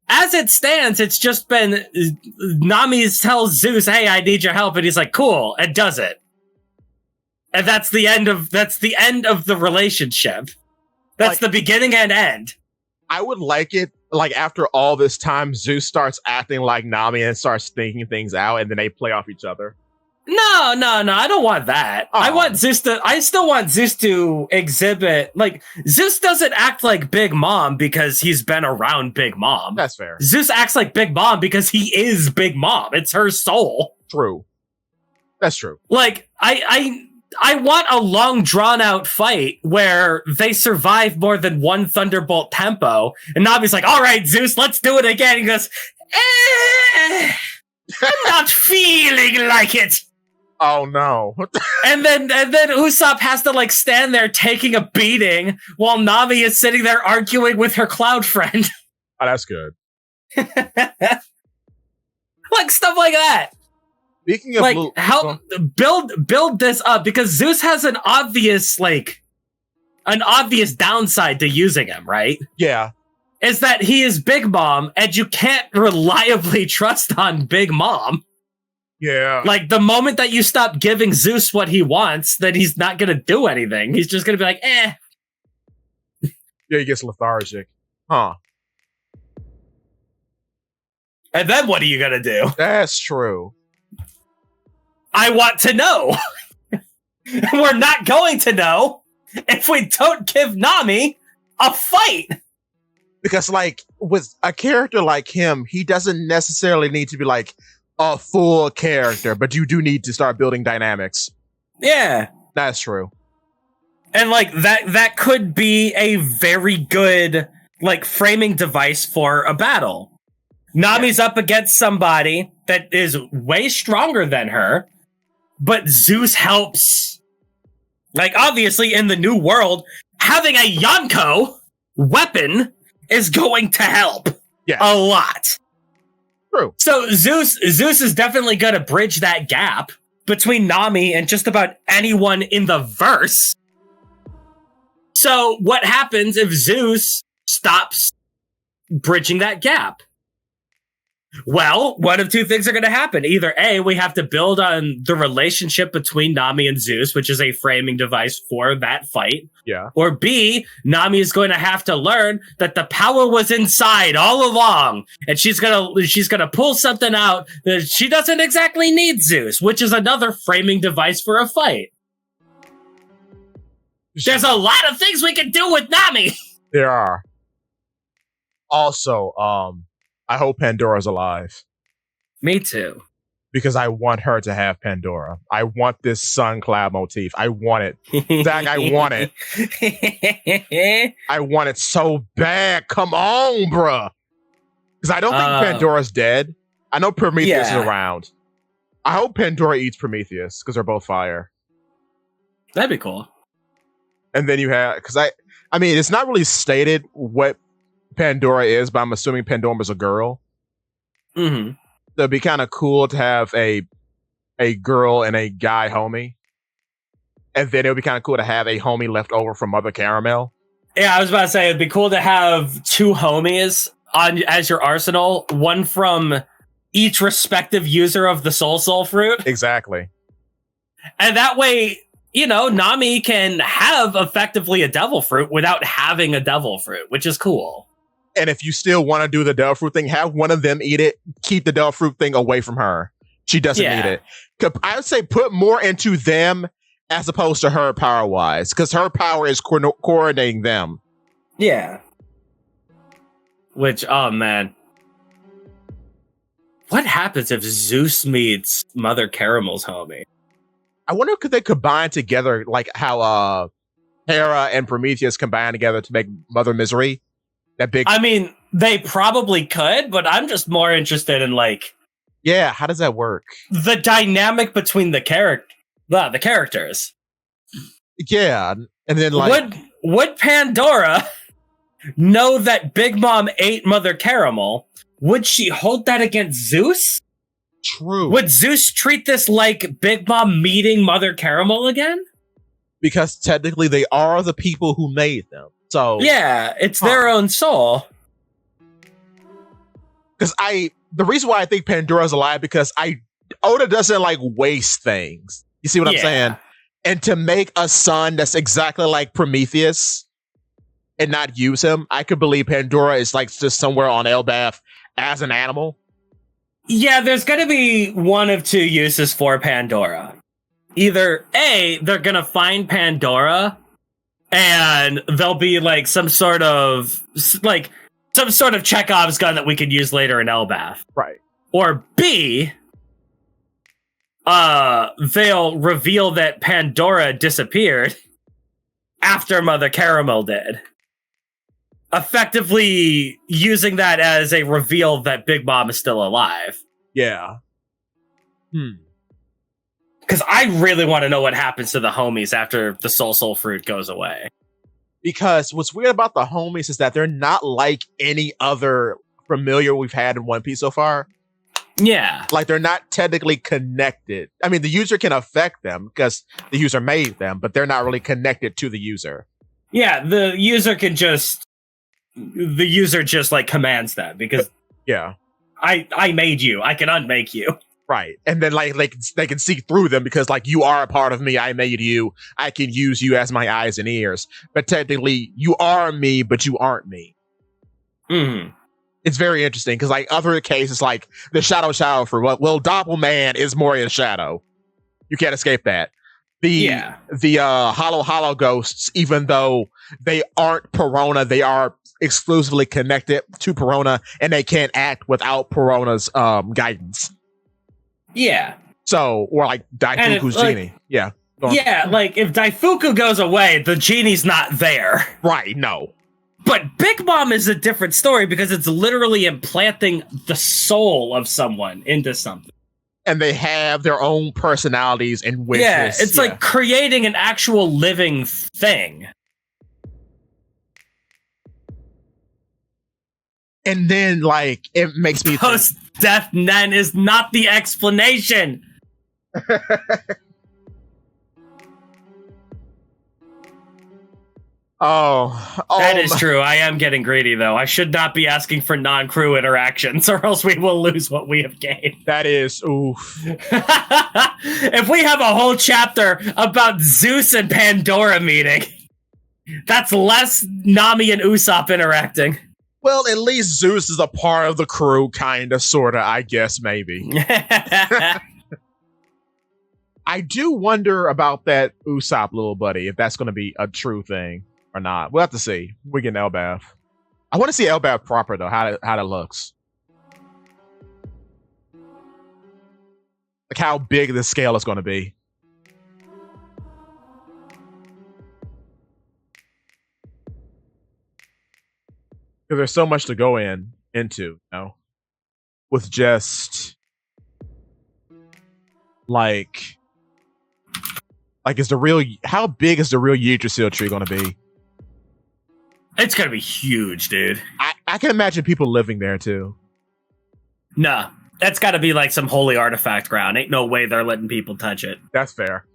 as it stands, it's just been... Nami tells Zeus, hey, I need your help, and he's like, cool, and does it. And that's the end of the relationship. That's the beginning and end. I would like it, like, after all this time, Zeus starts acting like Nami and starts thinking things out, and then they play off each other. No, I don't want that. Oh. I still want Zeus to exhibit, like, Zeus doesn't act like Big Mom because he's been around Big Mom. That's fair. Zeus acts like Big Mom because he is Big Mom. It's her soul. True. That's true. Like, I want a long, drawn-out fight where they survive more than one Thunderbolt Tempo, and Nami's like, all right, Zeus, let's do it again. He goes, I'm not feeling like it. Oh, no. and then Usopp has to, like, stand there taking a beating while Nami is sitting there arguing with her cloud friend. Oh, that's good. Like, stuff like that. Speaking of... Like, help build this up, because Zeus has an obvious downside to using him, right? Yeah. Is that he is Big Mom, and you can't reliably trust on Big Mom. Yeah. Like, the moment that you stop giving Zeus what he wants, then he's not gonna do anything. He's just gonna be like, eh. Yeah, he gets lethargic. Huh. And then what are you gonna do? That's true. I want to know. We're not going to know if we don't give Nami a fight. Because, like, with a character like him, he doesn't necessarily need to be, like, a full character, but you do need to start building dynamics. Yeah. That's true. And, like, that could be a very good, like, framing device for a battle. Nami's up against somebody that is way stronger than her, but Zeus helps. Like, obviously, in the new world, having a Yonko weapon is going to help a lot. True. So Zeus is definitely going to bridge that gap between Nami and just about anyone in the verse. So what happens if Zeus stops bridging that gap? Well, one of two things are going to happen. Either A, we have to build on the relationship between Nami and Zeus, which is a framing device for that fight. Yeah. Or B, Nami is going to have to learn that the power was inside all along, and she's gonna pull something out that she doesn't exactly need Zeus, which is another framing device for a fight. There's a lot of things we can do with Nami. There are. Also, I hope Pandora's alive. Me too. Because I want her to have Pandora. I want this sun cloud motif. I want it. Zakk, I want it. I want it so bad. Come on, bruh. Because I don't think Pandora's dead. I know Prometheus is around. I hope Pandora eats Prometheus, because they're both fire. That'd be cool. And then you have... Because I mean, it's not really stated what Pandora is, but I'm assuming Pandora's a girl. Mm-hmm. So it'd be kind of cool to have a girl and a guy homie. And then it would be kind of cool to have a homie left over from Mother Caramel. Yeah, I was about to say it'd be cool to have two homies on as your arsenal, one from each respective user of the Soul Fruit. Exactly. And that way, Nami can have effectively a devil fruit without having a devil fruit, which is cool. And if you still want to do the devil fruit thing, have one of them eat it. Keep the devil fruit thing away from her. She doesn't need it. I would say put more into them as opposed to her power-wise, because her power is coordinating them. Yeah. Which, oh man. What happens if Zeus meets Mother Caramel's homie? I wonder could they combine together like how Hera and Prometheus combine together to make Mother Misery? I mean, they probably could, but I'm just more interested in yeah, how does that work? The dynamic between the characters. Yeah, and then would Pandora know that Big Mom ate Mother Caramel? Would she hold that against Zeus? True. Would Zeus treat this like Big Mom meeting Mother Caramel again? Because technically they are the people who made them. So yeah, it's their own soul. Because the reason why I think Pandora's alive because Oda doesn't waste things. You see what I'm saying? And to make a son that's exactly like Prometheus and not use him, I could believe Pandora is just somewhere on Elbaf as an animal. Yeah, there's going to be one of two uses for Pandora. Either A, they're going to find Pandora and there'll be some sort of Chekhov's gun that we could use later in Elbaf. Right. Or B, they'll reveal that Pandora disappeared after Mother Caramel did. Effectively using that as a reveal that Big Mom is still alive. Yeah. Because I really want to know what happens to the homies after the Soul Fruit goes away. Because what's weird about the homies is that they're not like any other familiar we've had in One Piece so far. Yeah. They're not technically connected. I mean, the user can affect them because the user made them, but they're not really connected to the user. Yeah, the user just commands them because yeah, I made you. I can unmake you. Right. And then they can see through them because you are a part of me. I made you. I can use you as my eyes and ears. But technically you are me, but you aren't me. Mm-hmm. It's very interesting because other cases the shadow fruit. Well, Doppelman is Moria's shadow. You can't escape that. The hollow ghosts, even though they aren't Perona, they are exclusively connected to Perona, and they can't act without Perona's guidance. Yeah. So, or Daifuku's genie. Yeah. Yeah, if Daifuku goes away, the genie's not there. Right, no. But Big Mom is a different story because it's literally implanting the soul of someone into something. And they have their own personalities and wishes. Yeah, it's creating an actual living thing. And then, it makes me post-death Nen is not the explanation. That is true. I am getting greedy, though. I should not be asking for non-crew interactions, or else we will lose what we have gained. That is, oof. If we have a whole chapter about Zeus and Pandora meeting, that's less Nami and Usopp interacting. Well, at least Zeus is a part of the crew, kinda, sorta, I guess, maybe. I do wonder about that Usopp little buddy, if that's going to be a true thing or not. We'll have to see. We get Elbaf. I want to see Elbaf proper, though, how that looks. How big the scale is going to be. Because there's so much to go into, with just how big is the real Yggdrasil tree going to be? It's going to be huge, dude. I can imagine people living there too. Nah, that's got to be some holy artifact ground. Ain't no way they're letting people touch it. That's fair.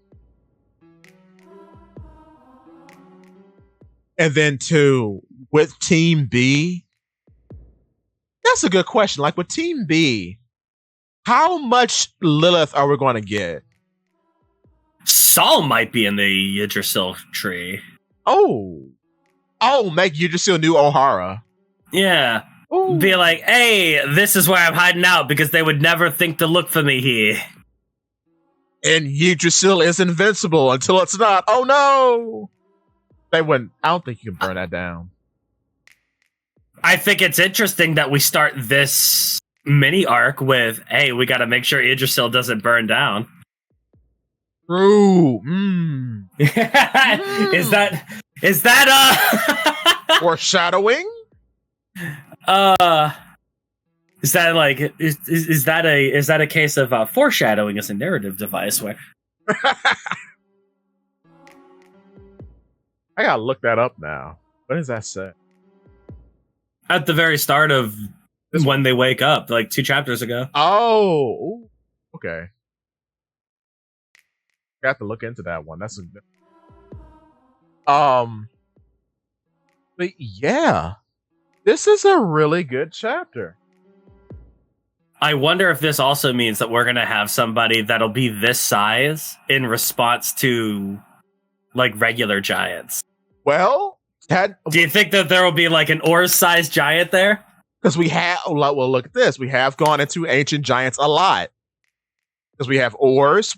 And then two, with Team B, that's a good question. Like with Team B, how much Lilith are we going to get? Saul might be in the Yggdrasil tree. Oh, make Yggdrasil new O'Hara. Yeah. Ooh. Be like, hey, this is where I'm hiding out because they would never think to look for me here. And Yggdrasil is invincible until it's not. Oh no! They wouldn't. I don't think you can burn that down. I think it's interesting that we start this mini arc with, hey, we got to make sure Yggdrasil doesn't burn down. True. Is that foreshadowing? Is that like is that a case of foreshadowing as a narrative device where I gotta look that up now. What does that say? At the very start of when they wake up, like 2 chapters ago. Oh, okay. I have to look into that one. That's but yeah, this is a really good chapter. I wonder if this also means that we're gonna have somebody that'll be this size in response to like regular giants. Well, do you think that there will be like an Ors-sized giant there? Because we have, well, look at this. We have gone into ancient giants a lot. Because we have Ors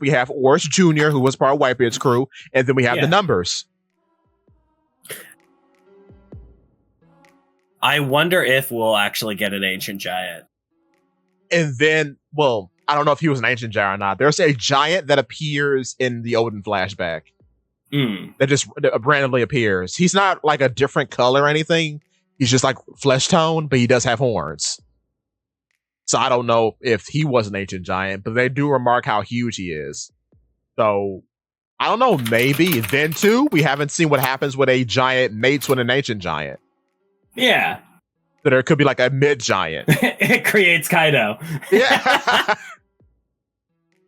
Jr., who was part of Whitebeard's crew, and then we have the numbers. I wonder if we'll actually get an ancient giant. And then, well, I don't know if he was an ancient giant or not. There's a giant that appears in the Odin flashback. That just randomly appears. He's not like a different color or anything. He's just like flesh tone, but he does have horns. So I don't know if he was an ancient giant, but they do remark how huge he is. So I don't know, maybe. Then too, we haven't seen what happens when a giant mates with an ancient giant. Yeah. So there could be like a mid-giant. It creates Kaido. Yeah.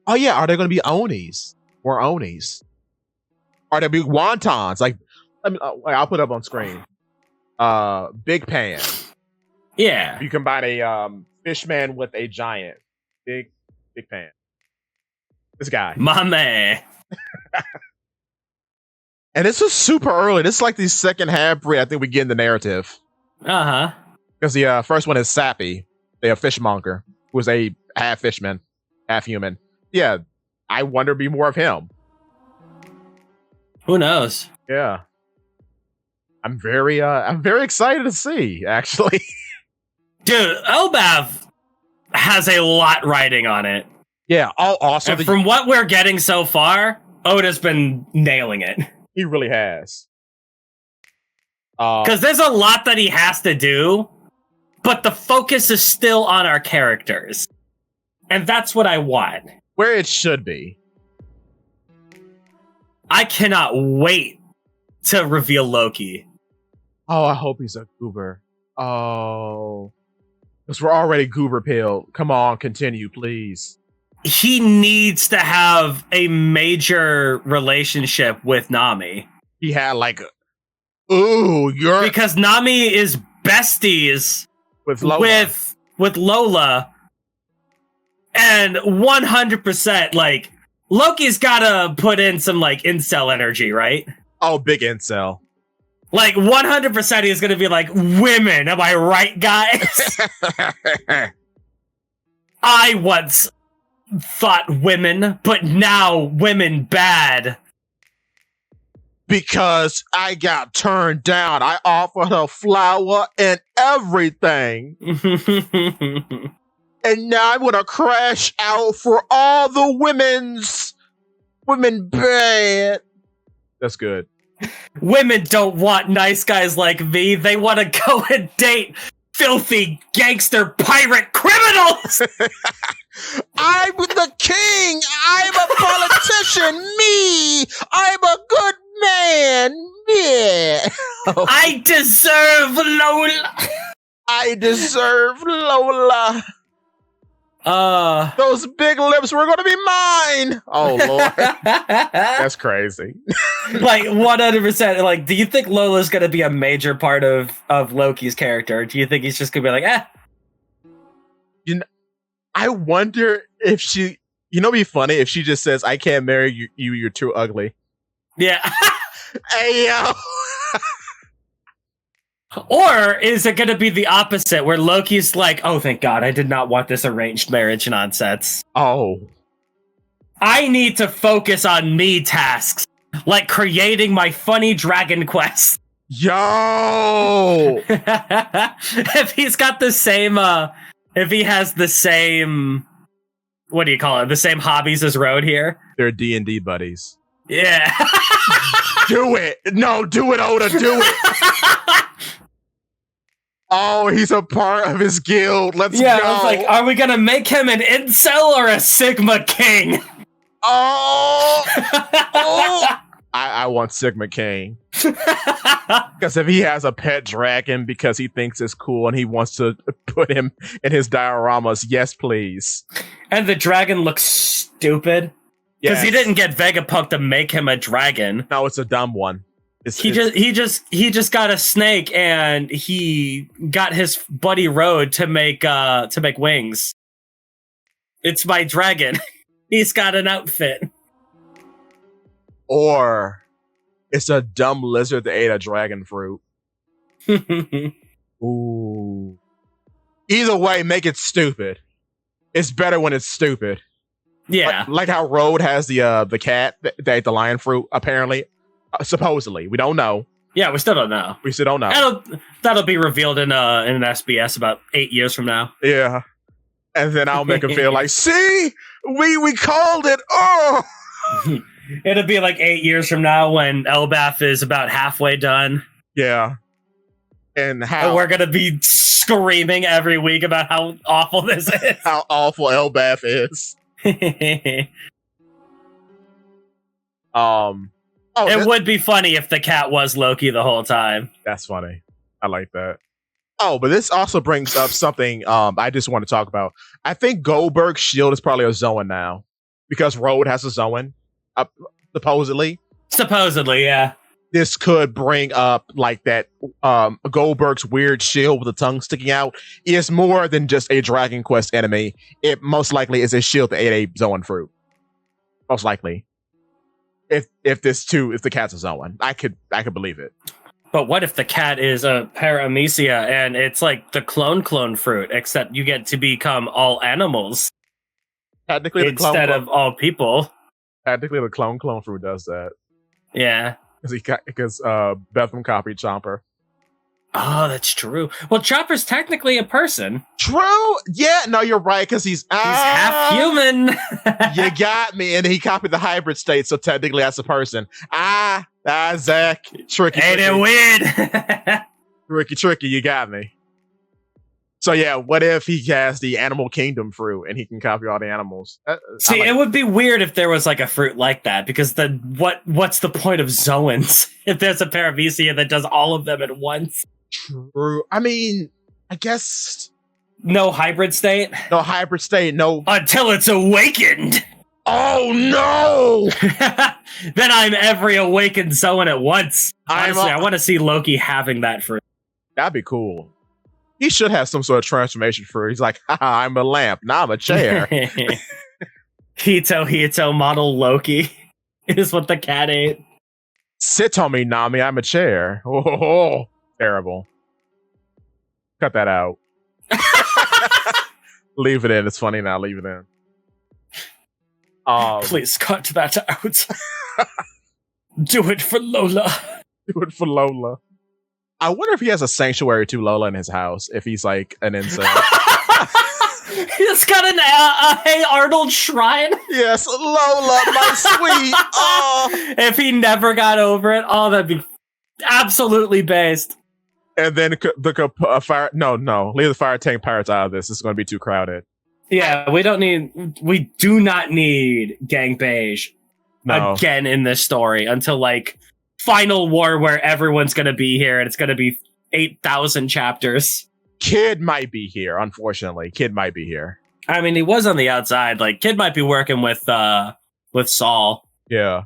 Oh yeah, are there going to be Onis? Or Onis? Are there be wontons? Like, I'll put it up on screen. Big Pan. Yeah. You combine a fishman with a giant. Big Pan. This guy. My man. And this was super early. This is like the second half I think we get in the narrative. Uh-huh. Because the first one is Sappy, the fishmonger, who is a half fishman, half human. Yeah, I wonder to be more of him. Who knows? Yeah. I'm very excited to see, actually. Dude, Elbaf has a lot riding on it. Yeah, also from what we're getting so far, Oda's been nailing it. He really has. Because there's a lot that he has to do, but the focus is still on our characters. And that's what I want. Where it should be. I cannot wait to reveal Loki. Oh, I hope he's a goober. Oh. Because we're already goober pilled. Come on, continue, please. He needs to have a major relationship with Nami. He had like because Nami is besties with Lola. With Lola. And 100% like Loki's gotta put in some like incel energy, right? Oh, big incel. Like 100% he's gonna be like, women, am I right, guys? I once thought women, but now women bad. Because I got turned down. I offered her flour and everything. And now I'm gonna crash out for all the women bad. That's good. Women don't want nice guys like me. They want to go and date filthy gangster pirate criminals. I'm the king. I'm a politician. Me. I'm a good man. Yeah. I deserve Lola. I deserve Lola. Those big lips were going to be mine. Oh, Lord. That's crazy. Like 100%. Like, do you think Lola's going to be a major part of Loki's character? Do you think he's just going to be like, You know, I wonder if she, it'd be funny if she just says, I can't marry you, you're too ugly. Yeah. Hey, yo. Or is it going to be the opposite, where Loki's like, oh, thank God, I did not want this arranged marriage nonsense. Oh. I need to focus on me tasks, like creating my funny dragon quest. Yo! If he's got the same, if he has the same, what do you call it? The same hobbies as Road here. They're D&D buddies. Yeah. Do it! No, do it, Oda, do it! Oh, he's a part of his guild. Let's go. I was like, are we gonna make him an incel or a Sigma King? Oh! I want Sigma King. Because if he has a pet dragon because he thinks it's cool and he wants to put him in his dioramas, yes, please. And the dragon looks stupid. Because he didn't get Vegapunk to make him a dragon. No, it's a dumb one. He just got a snake and he got his buddy Road to make wings. It's my dragon. He's got an outfit. Or it's a dumb lizard that ate a dragon fruit. Ooh. Either way, make it stupid. It's better when it's stupid. Yeah. Like how Road has the cat that ate the lion fruit, apparently. Supposedly. We don't know. Yeah, we still don't know. We still don't know. That'll be revealed in an SBS about 8 years from now. Yeah. And then I'll make him feel like, see? We called it! Oh! It'll be like 8 years from now when Elbaf is about halfway done. Yeah. And how... And we're gonna be screaming every week about how awful this is. How awful Elbaf is. It would be funny if the cat was Loki the whole time. That's funny. I like that. Oh, but this also brings up something I just want to talk about. I think Goldberg's shield is probably a Zoan now. Because Road has a Zoan, supposedly. Supposedly, yeah. This could bring up like that Goldberg's weird shield with the tongue sticking out is more than just a Dragon Quest enemy. It most likely is a shield that ate a Zoan fruit. Most likely. If the cat's a Zoan. I could believe it. But what if the cat is a Paramecia and it's like the clone fruit, except you get to become all animals technically instead of all people? Technically, the clone fruit does that. Yeah. Because Bethlehem copied Chomper. Oh, that's true. Well, Chopper's technically a person. True. Yeah. No, you're right. Because he's half human. You got me. And he copied the hybrid state, so technically that's a person. Zakk. Tricky. Ain't it weird? Tricky. You got me. So yeah, what if he has the animal kingdom fruit and he can copy all the animals? See, it would be weird if there was like a fruit like that, because then what's the point of Zoans if there's a Paramecia that does all of them at once? True. I mean, I guess no hybrid state. No hybrid state. No, until it's awakened. Oh no! Then I'm every awakened Zoan at once. Honestly, I want to see Loki having that fruit. That'd be cool. He should have some sort of transformation fruit. He's like, I'm a lamp. Now I'm a chair. Hito model Loki is what the cat ate. Sit on me, Nami. I'm a chair. Oh, terrible. Cut that out. Leave it in. It's funny now. Leave it in. Please cut that out. Do it for Lola. Do it for Lola. I wonder if he has a sanctuary to Lola in his house, if he's like an incel. He's got a Hey Arnold shrine. Yes, Lola, my sweet. Oh. If he never got over it, that'd be absolutely based. And then leave the fire tank pirates out of this. It's going to be too crowded. Yeah, we do not need Gang Beige again in this story until like Final War, where everyone's going to be here and it's going to be 8,000 chapters. Kid might be here, unfortunately. Kid might be here. I mean, he was on the outside. Like, Kid might be working with Saul. Yeah.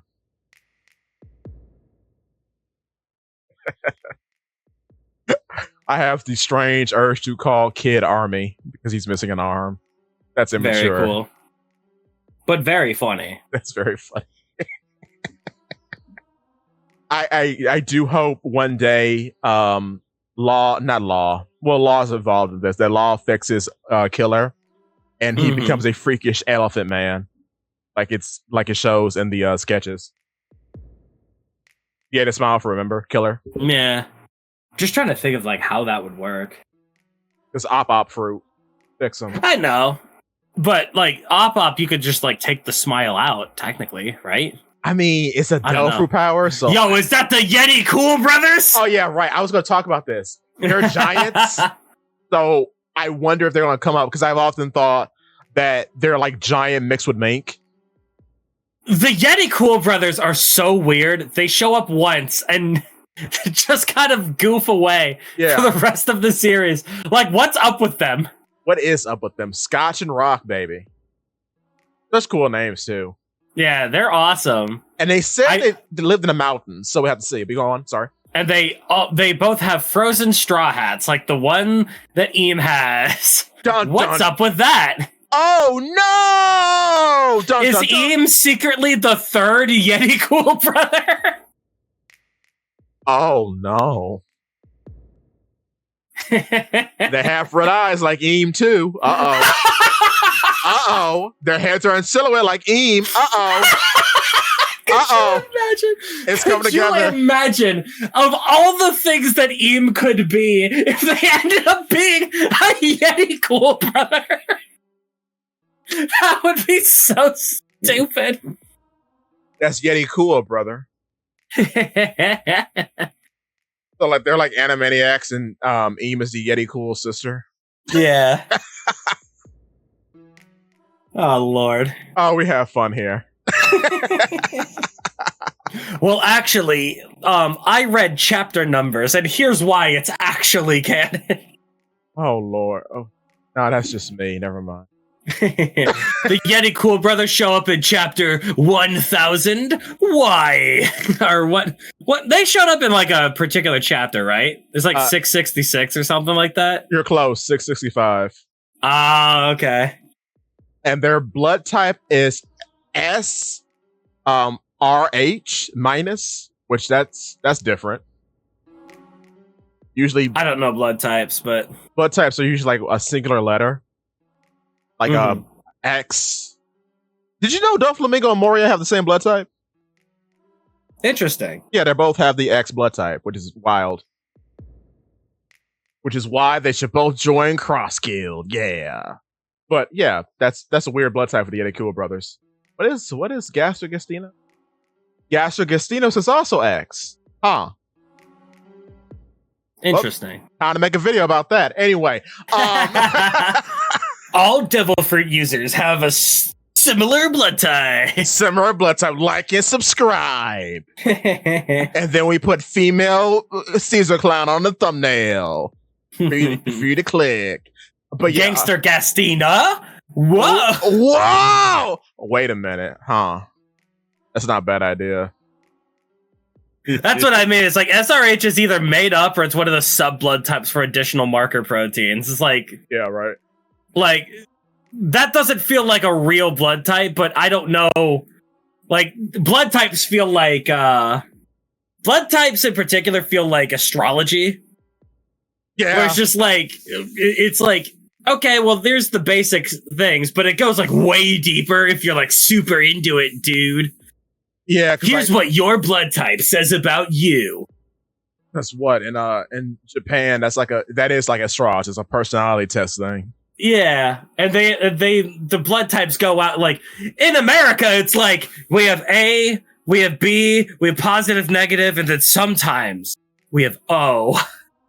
I have the strange urge to call Kid Army because he's missing an arm. That's immature. Very cool. But very funny. That's very funny. I do hope one day Law's involved in this, that Law fixes Killer and he becomes a freakish elephant man. Like it shows in the sketches. Yeah, the smile for remember Killer. Yeah. Just trying to think of like how that would work. This op fruit. Fix him. I know. But like op, you could just like take the smile out, technically, right? I mean, it's a devil fruit power, so yo, is that the Yeti Cool Brothers? Oh yeah, right. I was gonna talk about this. They're giants. So I wonder if they're gonna come up because I've often thought that they're like giant mixed with mink. The Yeti Cool Brothers are so weird. They show up once and just kind of goof away for the rest of the series. Like, what's up with them? What is up with them? Scotch and Rock, baby. Those cool names too. Yeah, they're awesome. And they said they lived in the mountains, so we have to see. Be going, sorry. And they both have frozen straw hats, like the one that Eam has. What's up with that? Oh no! Is Eam secretly the third Yeti Cool Brother? Oh no. They have red eyes like Eam too. Uh-oh. Their heads are in silhouette like Eam. Uh-oh. Imagine. It's coming together. Could you imagine of all the things that Eam could be if they ended up being a Yeti Cool Brother? That would be so stupid. That's Yeti Cool, brother. So like they're like Animaniacs and Eam is the Yeti Cool sister. Yeah. Oh Lord. Oh, we have fun here. Well, actually, I read chapter numbers, and here's why it's actually canon. Oh Lord. Oh no, that's just me. Never mind. The Yeti Cool Brothers show up in chapter 1000. Why? Or what they showed up in like a particular chapter, right? It's like 666 or something like that. You're close. 665. Okay. And their blood type is S RH minus, which that's different. Usually I don't know blood types, but blood types are usually like a singular letter. Like X. Did you know Doflamingo and Moria have the same blood type? Interesting. Yeah, they both have the X blood type, which is wild. Which is why they should both join Cross Guild. Yeah. But yeah, that's a weird blood type for the Yeti Cool brothers. What is Gastrogastino? Gastrogastinos is also X. Huh. Interesting. Time to make a video about that. Anyway. All devil fruit users have a similar blood type. Similar blood type. Like and subscribe. And then we put female Caesar clown on the thumbnail for you to click. But yeah. Gangster Gastina? Whoa! Whoa! Wait a minute. Huh. That's not a bad idea. That's what I mean. It's like SRH is either made up or it's one of the sub-blood types for additional marker proteins. It's like... Yeah, right. Like, that doesn't feel like a real blood type, but I don't know. Like, blood types feel like, blood types in particular feel like astrology. Yeah. Where it's just like, it's like, okay, well, there's the basic things, but it goes like way deeper if you're like super into it, dude. Yeah. Here's what your blood type says about you. That's what in Japan, that is like astrology. It's a personality test thing. Yeah, and the blood types go out like in America. It's like we have A, we have B, we have positive, negative, and then sometimes we have O.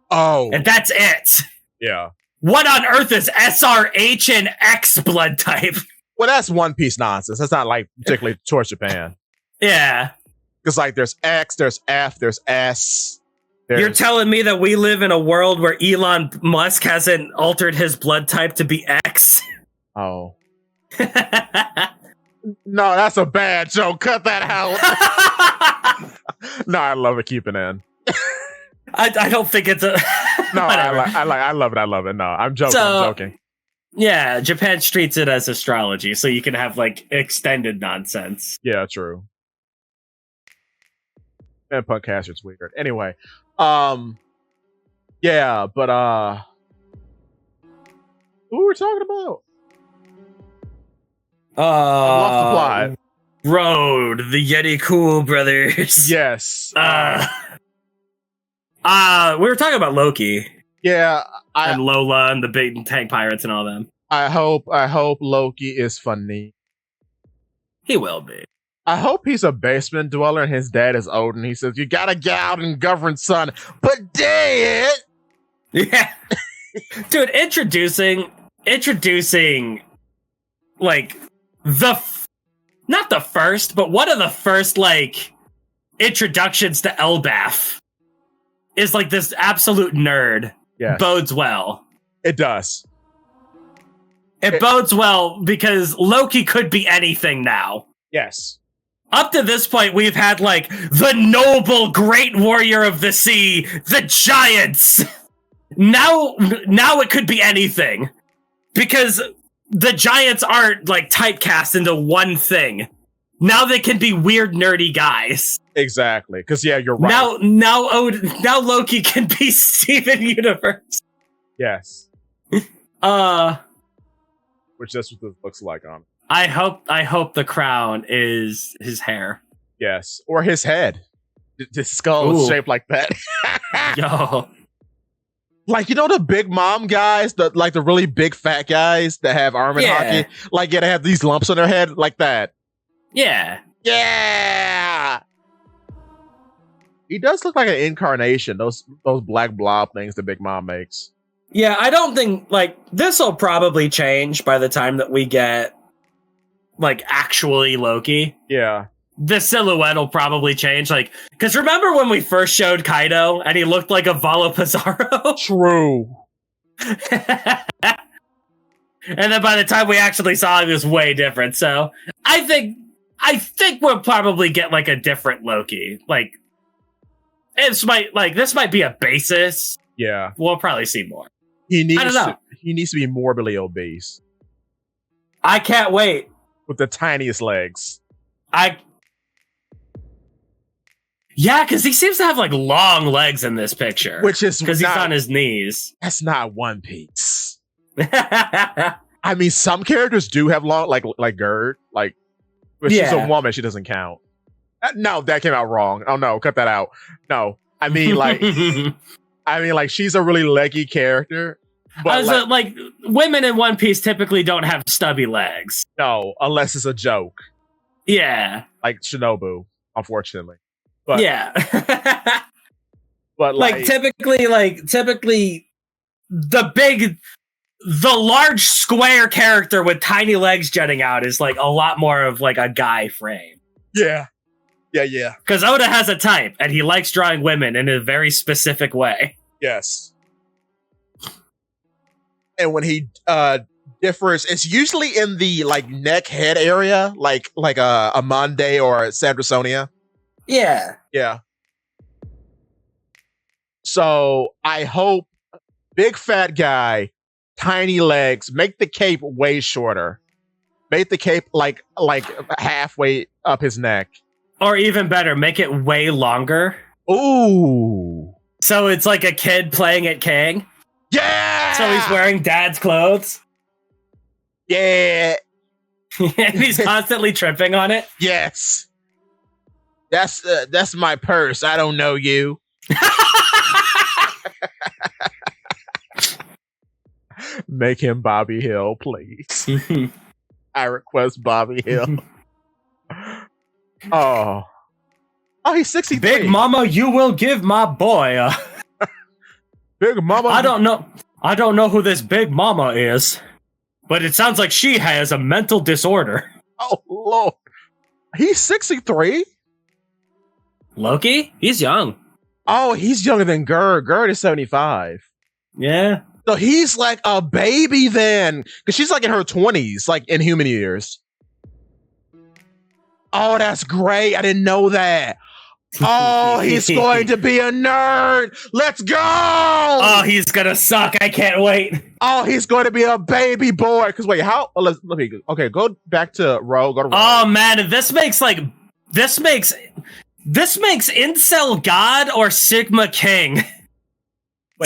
Oh, and that's it. Yeah. What on earth is SRH and X blood type? Well, that's One Piece nonsense. That's not like particularly towards Japan. Yeah, because like there's X, there's F, there's S. You're telling me that we live in a world where Elon Musk hasn't altered his blood type to be X? Oh. No, that's a bad joke. Cut that out. No, I love it. Keep it in. I don't think it's a. No, I love it. I love it. No, I'm joking. I'm joking. Yeah, Japan treats it as astrology, so you can have like extended nonsense. Yeah, true. And Punkcaster's weird. Anyway, yeah, but who were we talking about? I lost the plot. Road, the Yeti Cool brothers. Yes. We were talking about Loki. Yeah, and Lola and the big tank pirates and all them. I hope Loki is funny. He will be. I hope he's a basement dweller and his dad is Odin. He says, "You gotta get out and govern, son." But dang it! Yeah, dude, introducing like not the first, but one of the first like introductions to Elbaf is like this absolute nerd. Yes. Bodes well. It does. It bodes well because Loki could be anything now. Yes. Up to this point, we've had like the noble great warrior of the sea, the giants. Now it could be anything because the giants aren't like typecast into one thing. Now they can be weird, nerdy guys. Exactly, because yeah, you're right. Now Loki can be Steven Universe. Yes. Which that's what this looks like on. I hope the crown is his hair. Yes, or his head. His skull is shaped like that. Yo. Like, you know the big mom guys, the really big fat guys that have arm and hockey? Like, yeah, they have these lumps on their head like that. Yeah. Yeah! He does look like an incarnation, those black blob things that Big Mom makes. Yeah, I don't think, like, this will probably change by the time that we get, like, actually Loki. Yeah. The silhouette will probably change, like, because remember when we first showed Kaido and he looked like a Valo Pizarro? True. And then by the time we actually saw him, it was way different. So I think we'll probably get like a different Loki. Like this might be a basis. Yeah, we'll probably see more. He needs to be morbidly obese. I can't wait. With the tiniest legs. Yeah, because he seems to have like long legs in this picture. Which is because he's on his knees. That's not One Piece. I mean, some characters do have long, like Gerd. Like, if she's a woman, she doesn't count. No, that came out wrong. Oh no, cut that out. No, I mean like she's a really leggy character. But like women in One Piece typically don't have stubby legs. No, unless it's a joke. Yeah, like Shinobu, unfortunately. But yeah, but typically the large square character with tiny legs jutting out is like a lot more of like a guy frame. Yeah. Because Oda has a type, and he likes drawing women in a very specific way. Yes. And when he differs, it's usually in the like neck head area, like a Monday or a Sandersonia. Yeah. Yeah. So I hope big fat guy, tiny legs, make the cape way shorter. Make the cape like halfway up his neck. Or even better, make it way longer. Ooh. So it's like a kid playing at King. Yeah! So he's wearing dad's clothes. Yeah. And he's constantly tripping on it. Yes. That's my purse. I don't know you. Make him Bobby Hill, please. I request Bobby Hill. Oh, he's 63. Big Mama, you will give my boy. Big Mama. I don't know who this Big Mama is, but it sounds like she has a mental disorder. Oh Lord, he's 63. Loki, he's young. Oh, he's younger than Gerd. Gerd is 75. Yeah. So he's like a baby then, because she's like in her 20s, like in human years. Oh, that's great. I didn't know that. Oh, he's going to be a nerd. Let's go. Oh, he's gonna suck. I can't wait. Oh, he's going to be a baby boy. Because wait, how? Let me. Okay, go back to Ro. Go to Ro. Oh man, this makes Incel God or Sigma King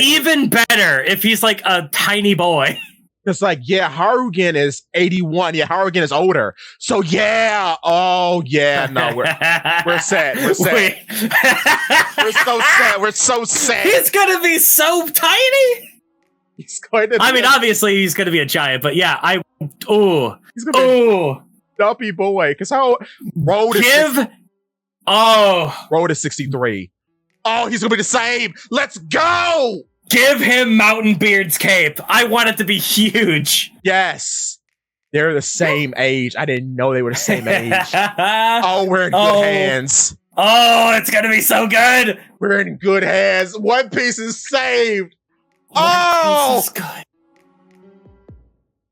even better if he's like a tiny boy. It's like, yeah, Harugen is 81. Yeah, Harugen is older. So yeah. Oh yeah. No, we're set. We're set. We're so set. We're so set. He's gonna be so tiny. He's going to. I mean, obviously he's gonna be a giant, but yeah, he's gonna be a dumpy boy. Because how Road is 63. Oh, he's gonna be the same. Let's go. Give him Mountain Beard's cape. I want it to be huge. Yes. They're the same age. I didn't know they were the same age. Oh, we're in good hands. Oh, it's going to be so good. We're in good hands. One Piece is saved. One Piece is good.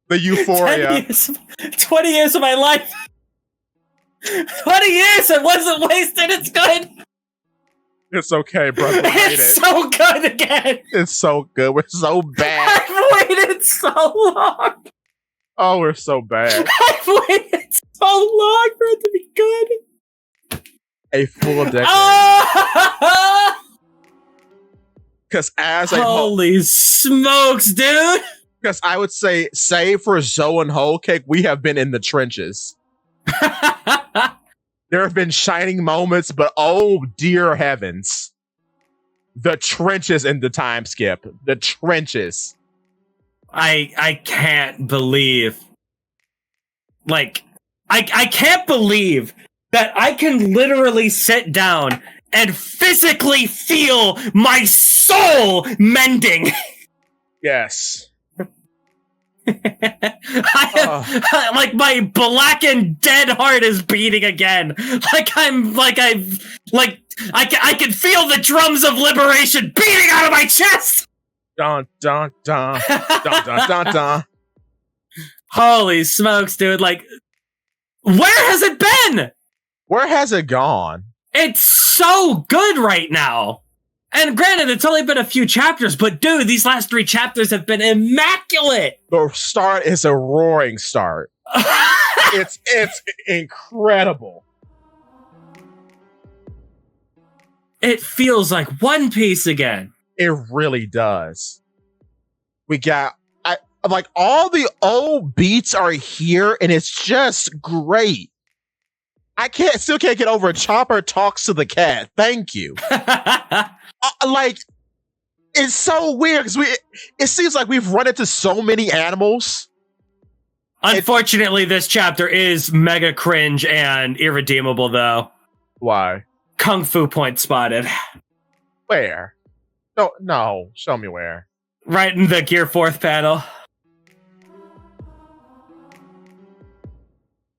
The euphoria. 20 years of my life. 20 years. It wasn't wasted. It's good. It's okay, brother. It's so good again. It's so good. We're so bad. I've waited so long. Oh, we're so bad. I've waited so long for it to be good. A full decade. Because holy smokes, dude. Because I would say, save for Zoe and Whole Cake, we have been in the trenches. There have been shining moments, but oh dear heavens. The trenches in the time skip. The trenches. I can't believe. Like, I can't believe that I can literally sit down and physically feel my soul mending. Yes. Like my blackened dead heart is beating again. I can feel the drums of liberation beating out of my chest. Dun dun dun dun dun dun dun. Holy smokes, dude! Like, where has it been? Where has it gone? It's so good right now. And granted, it's only been a few chapters, but dude, these last 3 chapters have been immaculate. The start is a roaring start. It's incredible. It feels like One Piece again. It really does. We got like all the old beats are here, and it's just great. I still can't get over Chopper talks to the cat. Thank you. Like, it's so weird because it seems like we've run into so many animals. Unfortunately, this chapter is mega cringe and irredeemable, though. Why? Kung Fu point spotted. Where? No. Show me where. Right in the Gear 4th panel.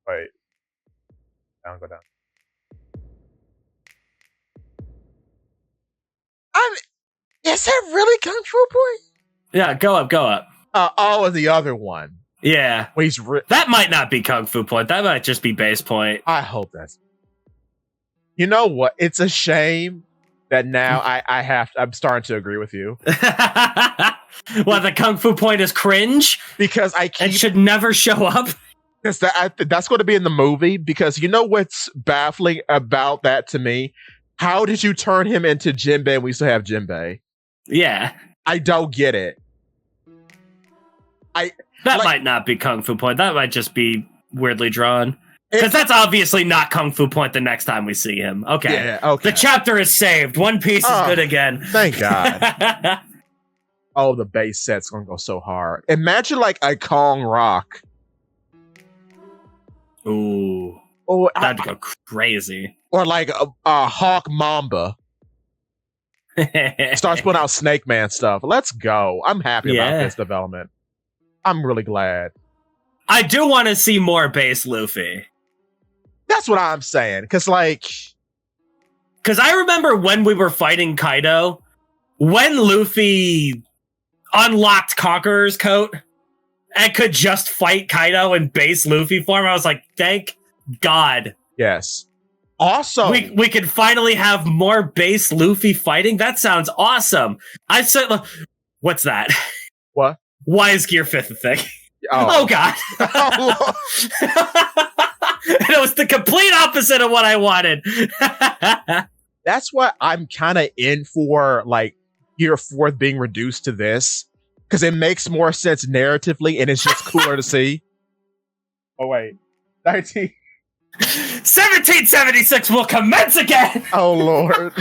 Wait. Go down. Is that really Kung Fu Point? Yeah, go up. The other one. Yeah. That might not be Kung Fu Point. That might just be Base Point. I hope that's... You know what? It's a shame that now I'm starting to agree with you. Well, the Kung Fu Point is cringe? Because it should never show up? Because that's going to be in the movie. Because you know what's baffling about that to me? How did you turn him into Jinbei and we still have Jinbei? Yeah. I don't get it. That might not be Kung Fu Point. That might just be weirdly drawn. Because that's obviously not Kung Fu Point the next time we see him. Okay. Yeah, okay. The chapter is saved. One Piece is good again. Thank God. Oh, the base set's going to go so hard. Imagine like a Kong Rock. Ooh. Oh, that'd go crazy. Or like a Hawk Mamba. Starts putting out Snake Man stuff. Let's go. I'm happy about this development. I'm really glad. I do want to see more base Luffy. That's what I'm saying. Because I remember when we were fighting Kaido, when Luffy unlocked Conqueror's coat and could just fight Kaido in base Luffy form, I was like, thank God. Yes. Also, we can finally have more base Luffy fighting. That sounds awesome. I said, what's that? What? Why is Gear 5th a thing? Oh God. It was the complete opposite of what I wanted. That's what I'm kind of in for, like, Gear 4th being reduced to this, because it makes more sense narratively and it's just cooler to see. Oh, wait. 1776 will commence again! Oh, Lord.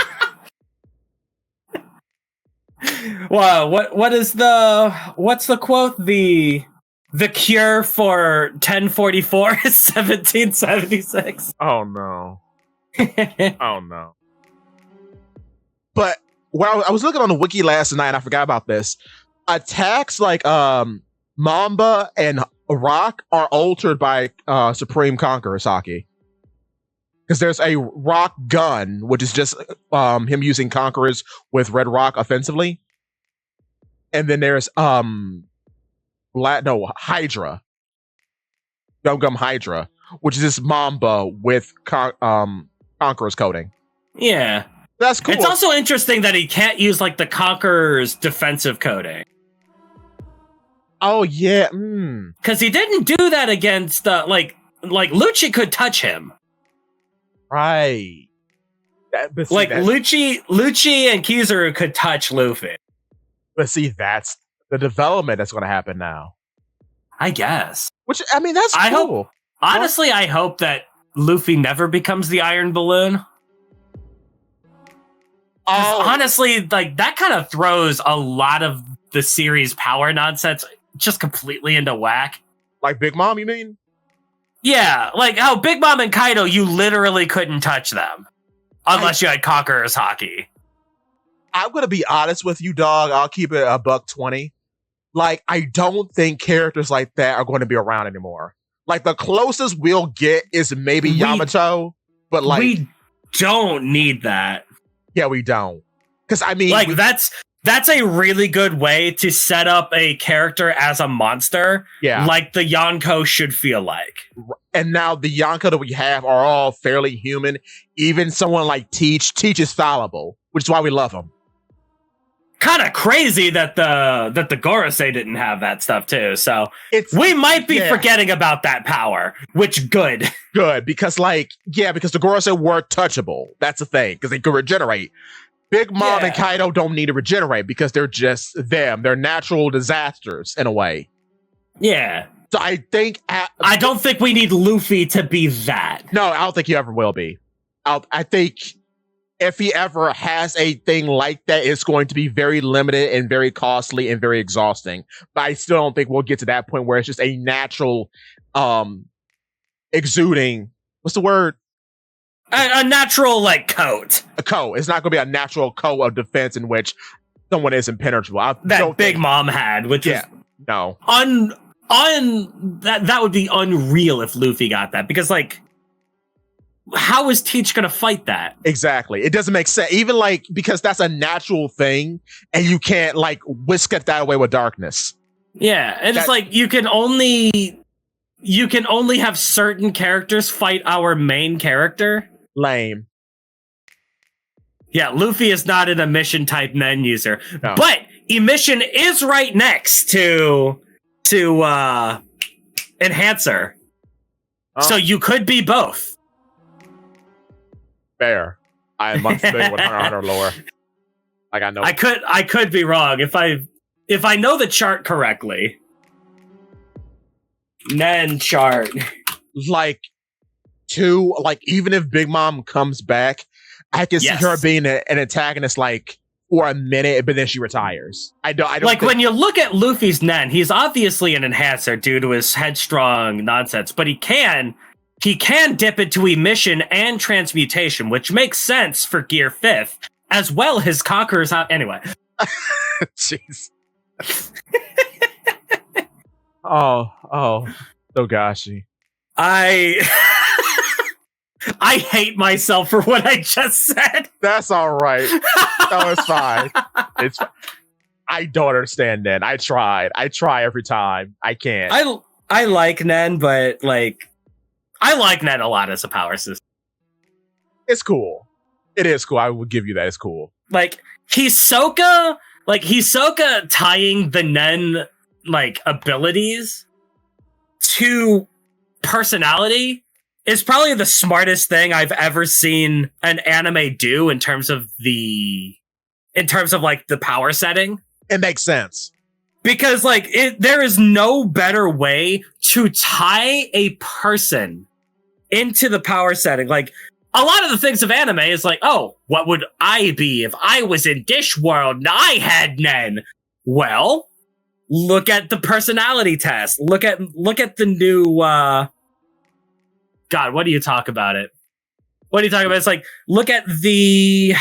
Wow, what's the quote? The cure for 1044 is 1776. Oh, no. Oh, no. But while I was looking on the wiki last night, and I forgot about this, attacks like Mamba and Rock are altered by Supreme Conqueror Saki. Because there's a rock gun, which is just him using Conquerors with Red Rock offensively. And then there's Hydra. Gum Hydra, which is this Mamba with Conqueror's coding. Yeah. That's cool. It's also interesting that he can't use like the Conqueror's defensive coding. Oh yeah, because he didn't do that against like Lucci could touch him, right? Lucci and Kizaru could touch Luffy. But see, that's the development that's going to happen now. I guess. Which I mean, that's cool. I hope that Luffy never becomes the Iron Balloon. Honestly, like that kind of throws a lot of the series power nonsense just completely into whack. Like Big Mom, you mean? Yeah, like how Big Mom and Kaido, you literally couldn't touch them unless you had Conqueror's Haki. I'm gonna be honest with you, dog. I'll keep it $120. Like, I don't think characters like that are going to be around anymore. Like, the closest we'll get is maybe Yamato, but like we don't need that. Yeah, we don't. Because I mean, like that's a really good way to set up a character as a monster. Yeah, like the Yonko should feel like. And now the Yonko that we have are all fairly human. Even someone like Teach is fallible, which is why we love him. Kind of crazy that the Gorosei didn't have that stuff too. So we might be forgetting about that power, which good because because the Gorosei were touchable. That's the thing, because they could regenerate. Big Mom and Kaido don't need to regenerate because they're just them. They're natural disasters in a way. Yeah. So I think I don't think we need Luffy to be that. No, I don't think he ever will be. I think if he ever has a thing like that, it's going to be very limited and very costly and very exhausting. But I still don't think we'll get to that point where it's just a natural exuding, what's the word? A natural like coat. A coat. It's not going to be a natural coat of defense in which someone is impenetrable. That Big Mom had, which is no. That would be unreal if Luffy got that, because like, how is Teach gonna fight that? Exactly. It doesn't make sense. Even like, because that's a natural thing and you can't like whisk it that away with darkness. Yeah. And it's like, you can only have certain characters fight our main character. Lame. Yeah. Luffy is not an emission type Nen user, but emission is right next to enhancer. So you could be both. Fair. I am unfamiliar with Hunter lore. Like I know. I could be wrong if I know the chart correctly. Nen chart. Like even if Big Mom comes back, I can see her being an antagonist like for a minute, but then she retires. I don't like when you look at Luffy's Nen, he's obviously an enhancer due to his headstrong nonsense, but he can dip into emission and transmutation, which makes sense for Gear 5th, as well as Conqueror's anyway. Jeez. oh, Togashi. I hate myself for what I just said. That's all right. No, it's fine. It's fine. I don't understand Nen. I tried. I try every time. I can't. I like Nen, but like I like Nen a lot as a power system. It's cool. It is cool. I will give you that. It's cool. Like Hisoka tying the Nen like abilities to personality is probably the smartest thing I've ever seen an anime do in terms of like the power setting. It makes sense. Because like there is no better way to tie a person into the power setting. Like a lot of the things of anime is like, oh, what would I be if I was in Dish World and I had Nen? Well, look at the personality test. Look at the new God, what do you talk about it? What are you talking about? It's like, look at the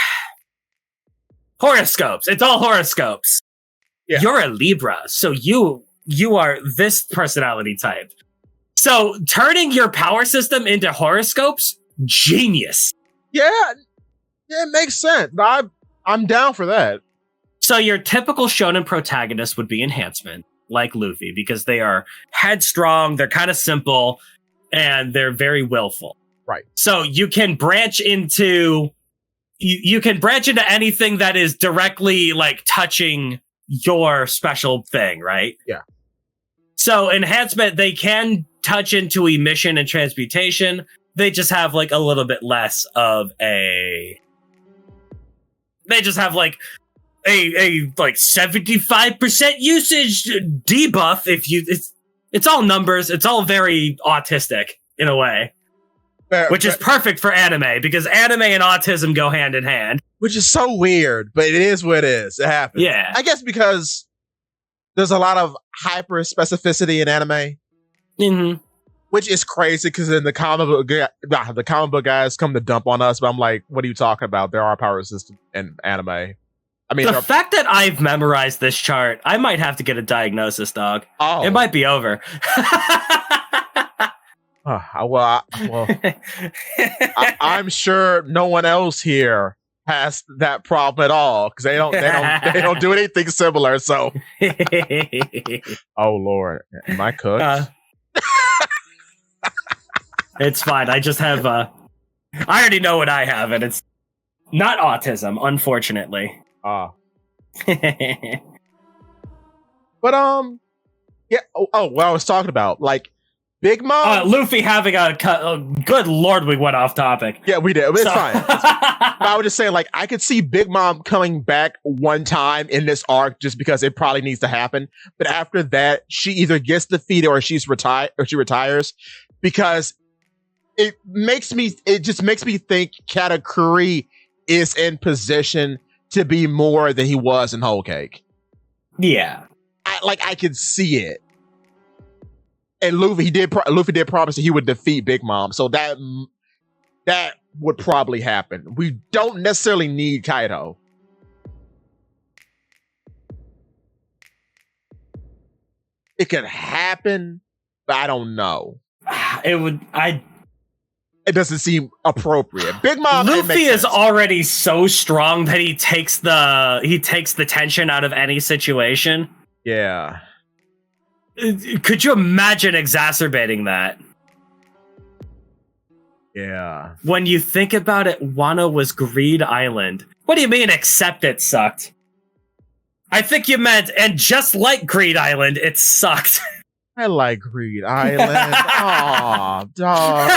horoscopes. It's all horoscopes. Yeah. You're a Libra, so you are this personality type. So turning your power system into horoscopes, genius. Yeah, it makes sense. I'm down for that. So your typical shonen protagonist would be enhancement, like Luffy, because they are headstrong, they're kind of simple, and they're very willful. Right. So you can branch into anything that is directly like touching your special thing, right? Yeah. So enhancement, they can touch into emission and transmutation. They just have like a little bit less of a. They just have like a like 75% usage debuff. If you, it's all numbers. It's all very autistic in a way, which is perfect for anime because anime and autism go hand in hand. Which is so weird, but it is what it is. It happens. Yeah, I guess because there's a lot of hyper specificity in anime. Mm-hmm. Which is crazy because then the comic book guys come to dump on us, but I'm like, what are you talking about? There are power systems in anime. I mean, the fact that I've memorized this chart, I might have to get a diagnosis, dog. Oh. It might be over. I'm sure no one else here has that problem at all because they don't do anything similar. So, oh Lord, am I cooked? It's fine. I just have I already know what I have, and it's not autism, unfortunately. But yeah. Oh, what I was talking about, like Big Mom, Luffy having a good Lord, we went off topic. Yeah, we did. It's fine. But I was just saying, like, I could see Big Mom coming back one time in this arc just because it probably needs to happen. But after that, she either gets defeated or she retires because it just makes me think Katakuri is in position to be more than he was in Whole Cake. Yeah. I could see it. And Luffy did promise that he would defeat Big Mom. So that would probably happen. We don't necessarily need Kaido. It could happen, but I don't know. It doesn't seem appropriate. Big Mom. Luffy is already so strong that he takes the tension out of any situation. Yeah. Could you imagine exacerbating that? Yeah. When you think about it, Wano was Greed Island. What do you mean, except it sucked? I think you meant, and just like Greed Island, it sucked. I like Greed Island. Aw, dog.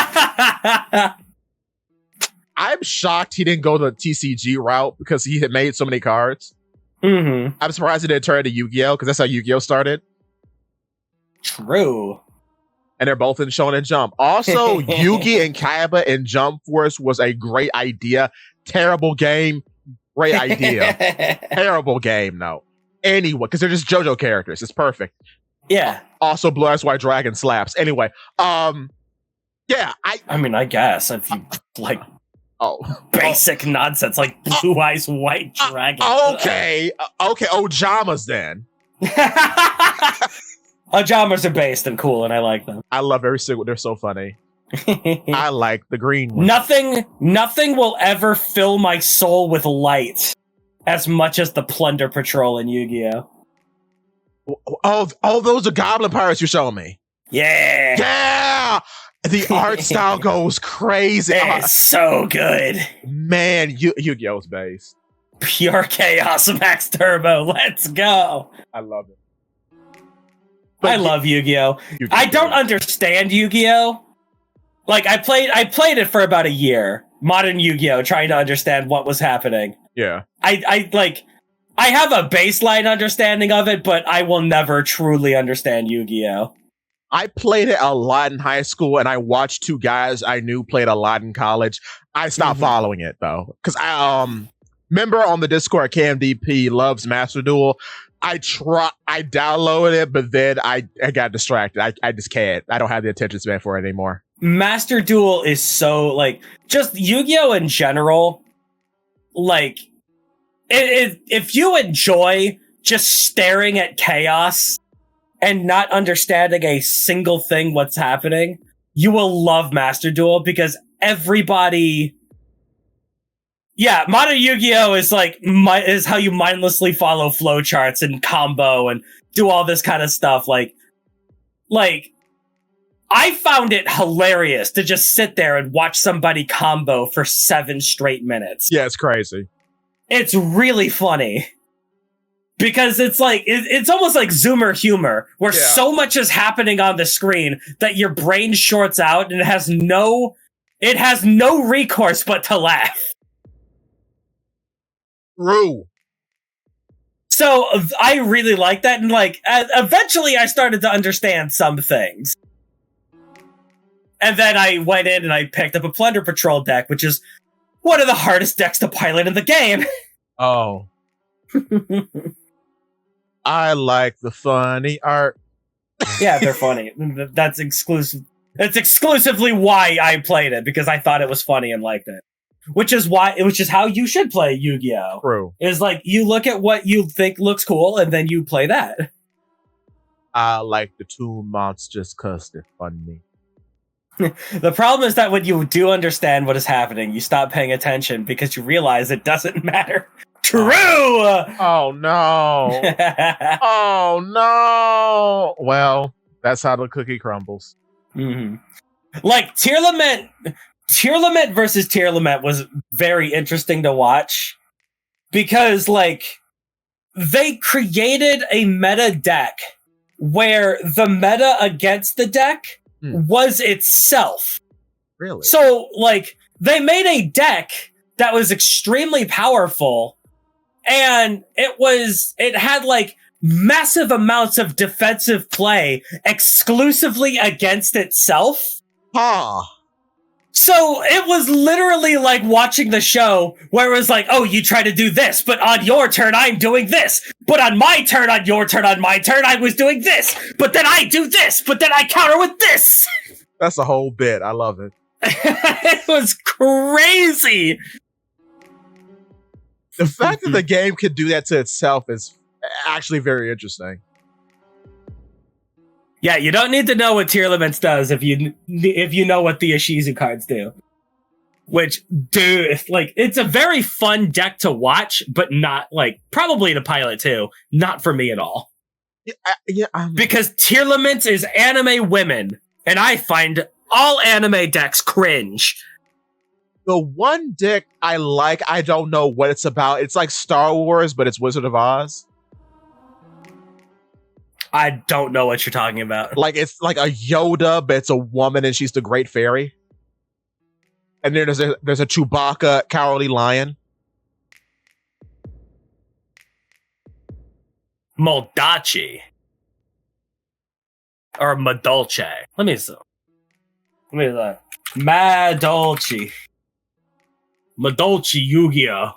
I'm shocked he didn't go the TCG route because he had made so many cards. Mm-hmm. I'm surprised he didn't turn into Yu-Gi-Oh! Because that's how Yu-Gi-Oh! Started. True. And they're both in Shonen Jump. Also, Yugi and Kaiba in Jump Force was a great idea. Terrible game. Great idea. Terrible game, though. Anyway, because they're just JoJo characters. It's perfect. Yeah. Also, Blue Eyes White Dragon slaps. Anyway, yeah. I mean, I guess if you like basic nonsense like Blue Eyes White Dragon. Okay. Ojamas then. Ojamas are based and cool, and I like them. I love every single. They're so funny. I like the green one. Nothing will ever fill my soul with light as much as the Plunder Patrol in Yu-Gi-Oh. Oh, those are Goblin Pirates you're showing me. Yeah. Yeah. The art style goes crazy. It's so good. Man, Yu-Gi-Oh's base. Pure chaos Max Turbo. Let's go. I love it. I love Yu-Gi-Oh. I don't understand Yu-Gi-Oh. Like I played it for about a year. Modern Yu-Gi-Oh, trying to understand what was happening. Yeah. I have a baseline understanding of it, but I will never truly understand Yu-Gi-Oh. I played it a lot in high school, and I watched two guys I knew played a lot in college. I stopped following it though, because I remember on the Discord KMDP loves Master Duel. I downloaded it, but then I got distracted. I just can't. I don't have the attention span for it anymore. Master Duel is so like just Yu-Gi-Oh in general. Like, if you enjoy just staring at chaos and not understanding a single thing what's happening, you will love Master Duel because everybody. Yeah, modern Yu-Gi-Oh is like is how you mindlessly follow flowcharts and combo and do all this kind of stuff. Like I found it hilarious to just sit there and watch somebody combo for 7 straight minutes. Yeah, it's crazy. It's really funny. Because it's like, it's almost like Zoomer humor, where so much is happening on the screen that your brain shorts out and it has no recourse but to laugh. True. So I really like that, and like eventually I started to understand some things. And then I went in and I picked up a Plunder Patrol deck, which is one of the hardest decks to pilot in the game. Oh. I like the funny art. Yeah, they're funny. That's exclusive. That's exclusively why I played it, because I thought it was funny and liked it. Which is how you should play Yu-Gi-Oh! True. Is like, you look at what you think looks cool, and then you play that. I like the two monsters because they're funny. The problem is that when you do understand what is happening, you stop paying attention because you realize it doesn't matter. True! Oh, no. Oh, no. Well, that's how the cookie crumbles. Mm-hmm. Like, Tier Lament versus Tier Lament was very interesting to watch. Because, like, they created a meta deck where the meta against the deck was itself. Really? So, like, they made a deck that was extremely powerful, and it had, like, massive amounts of defensive play exclusively against itself. Huh. So it was literally like watching the show where it was like, oh, you try to do this, but on your turn, I'm doing this. But on my turn, on your turn, on my turn, I was doing this. But then I do this, but then I counter with this. That's a whole bit. I love it. It was crazy. The fact that the game could do that to itself is actually very interesting. Yeah, you don't need to know what Tier Limits does if you know what the Ishizu cards do. Which, dude, like, it's a very fun deck to watch, but not, like, probably to pilot too. Not for me at all. Because Tier Limits is anime women, and I find all anime decks cringe. The one deck I like, I don't know what it's about. It's like Star Wars, but it's Wizard of Oz. I don't know what you're talking about. Like, it's like a Yoda, but it's a woman and she's the Great Fairy. And then there's a Chewbacca Cowardly Lion. Moldachi. Or Madolce. Let me see. Madolce. Madolce Yu-Gi-Oh!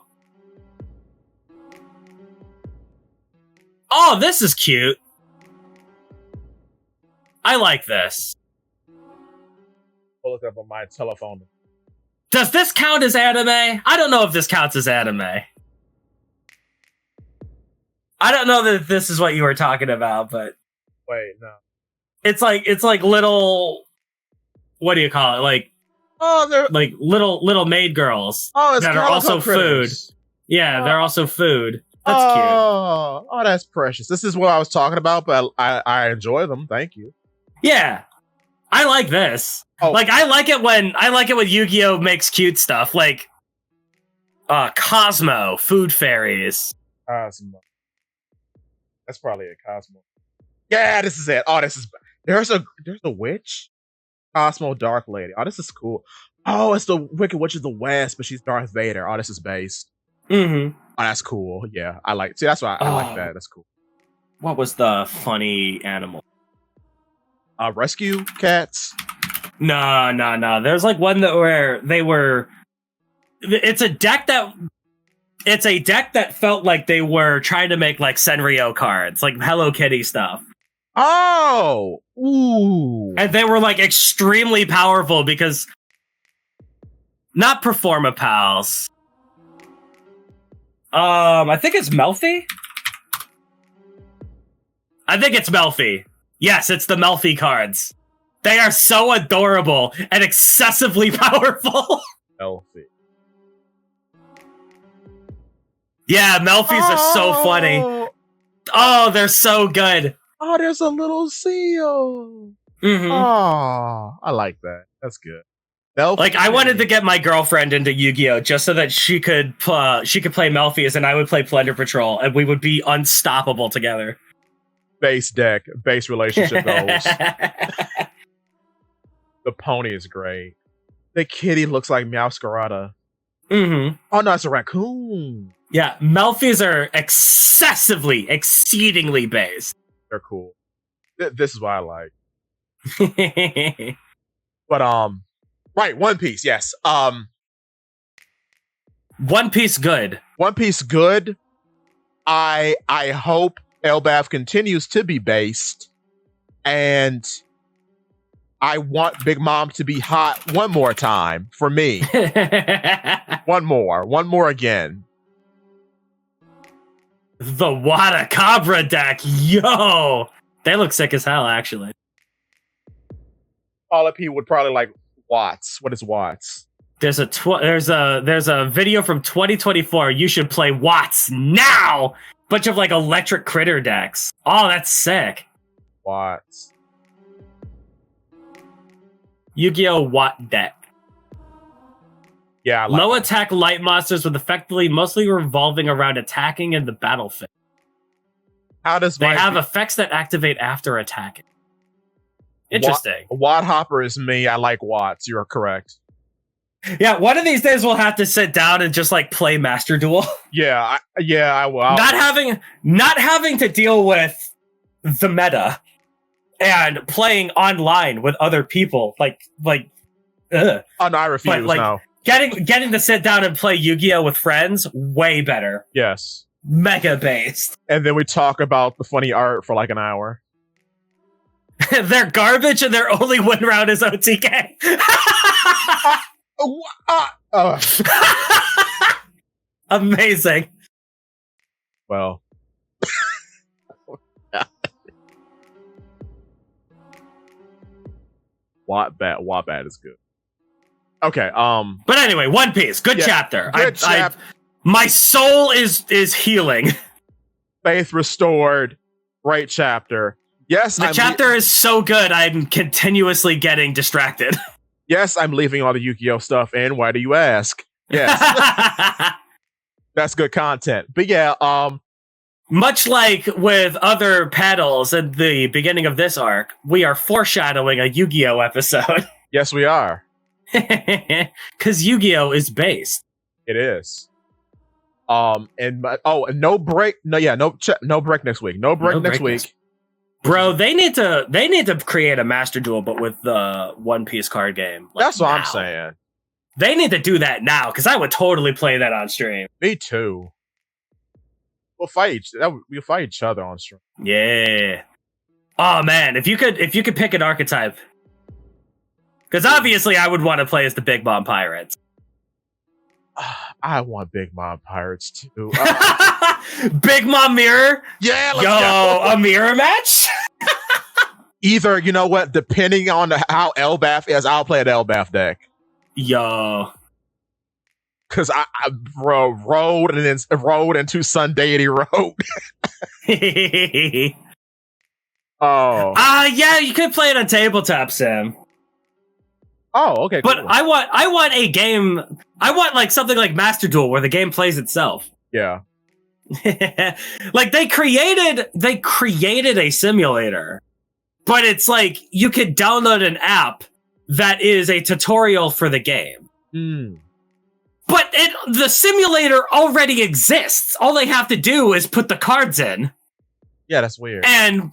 Oh, this is cute. I like this. I'll look up on my telephone. Does this count as anime? I don't know if this counts as anime. I don't know that this is what you were talking about, but wait, no. It's like little, what do you call it? Like, they're like little maid girls that are also critters. food. Yeah, they're also food. That's cute. Oh, that's precious. This is what I was talking about, but I enjoy them. Thank you. Yeah, I like this. Oh. Like I like it when Yu-Gi-Oh makes cute stuff, like Cosmo, food fairies. Cosmo. That's probably a Cosmo. Yeah, this is it. Oh, there's a witch. Cosmo Dark Lady. Oh, this is cool. Oh, it's the Wicked Witch of the West, but she's Darth Vader. Oh, this is based. Mm-hmm. Oh, that's cool. Yeah, I like. See, that's why I like that. That's cool. What was the funny animal? Rescue cats. No. There's like one where they were. It's a deck that felt like they were trying to make like Senryo cards, like Hello Kitty stuff. Oh, ooh! And they were like extremely powerful because not Performa Pals. I think it's Melfi. Yes, it's the Melfi cards. They are so adorable and excessively powerful. Melfi. Yeah, Melfis are so funny. Oh, they're so good. Oh, there's a little seal. Mm-hmm. Oh, I like that. That's good. Melfi. Like, I wanted to get my girlfriend into Yu-Gi-Oh! Just so that she could play Melfi's and I would play Plunder Patrol, and we would be unstoppable together. Base deck, base relationship goals. The pony is great. The kitty looks like Meowscarada. Mm-hmm. Oh no, it's a raccoon. Yeah, Melfi's are exceedingly based. They're cool. This is what I like. But right, One Piece, yes. One Piece good. One Piece good. I hope Elbaf continues to be based, and I want Big Mom to be hot one more time for me. One more again. The Wadacabra deck, yo, they look sick as hell. Actually, all of you would probably like Watts. What is Watts? There's a video from 2024. You should play Watts now. Bunch of like electric critter decks. Oh, that's sick. Watts. Yu-Gi-Oh! Watt deck. Yeah, I like low that. Attack light monsters with effectively mostly revolving around attacking in the battlefield. How does they have effects that activate after attacking? Interesting. Watt Hopper is me. I like Watts. You're correct. Yeah, one of these days we'll have to sit down and just like play Master Duel. I will. Not having to deal with the meta and playing online with other people. Ugh. Oh no, I refuse. But, like, no. Getting to sit down and play Yu-Gi-Oh! With friends, way better. Yes. Mega based. And then we talk about the funny art for like an hour. They're garbage and their only win round is OTK. Amazing. Well. Wombat is good. Okay, but anyway, One Piece, good chapter. My soul is healing. Faith restored. Great chapter. Yes, the chapter is so good. I'm continuously getting distracted. Yes, I'm leaving all the Yu-Gi-Oh stuff in. Why do you ask? Yes, that's good content. But yeah, much like with other panels at the beginning of this arc, we are foreshadowing a Yu-Gi-Oh episode. Yes, we are. Because Yu-Gi-Oh is based. It is. And no break. No break next week. No break next week. Bro, they need to create a Master Duel, but with the One Piece card game. That's what I'm saying. They need to do that now, because I would totally play that on stream. Me too. We'll fight each other on stream. Yeah. Oh man, if you could pick an archetype. Because obviously I would want to play as the Big Mom Pirates. I want Big Mom Pirates too. Big Mom Mirror? Yeah, let's go. A mirror match? Either, you know what, depending on how Elbaf is, I'll play an Elbaf deck. Yo. Because I rode and then rode into Sun Deity Road. Oh. Yeah, you could play it on tabletop sim. Oh, okay. But cool. I want a game. I want like something like Master Duel where the game plays itself. Yeah. Like they created a simulator, but it's like you could download an app that is a tutorial for the game. But the simulator already exists. All they have to do is put the cards in. Yeah, that's weird. And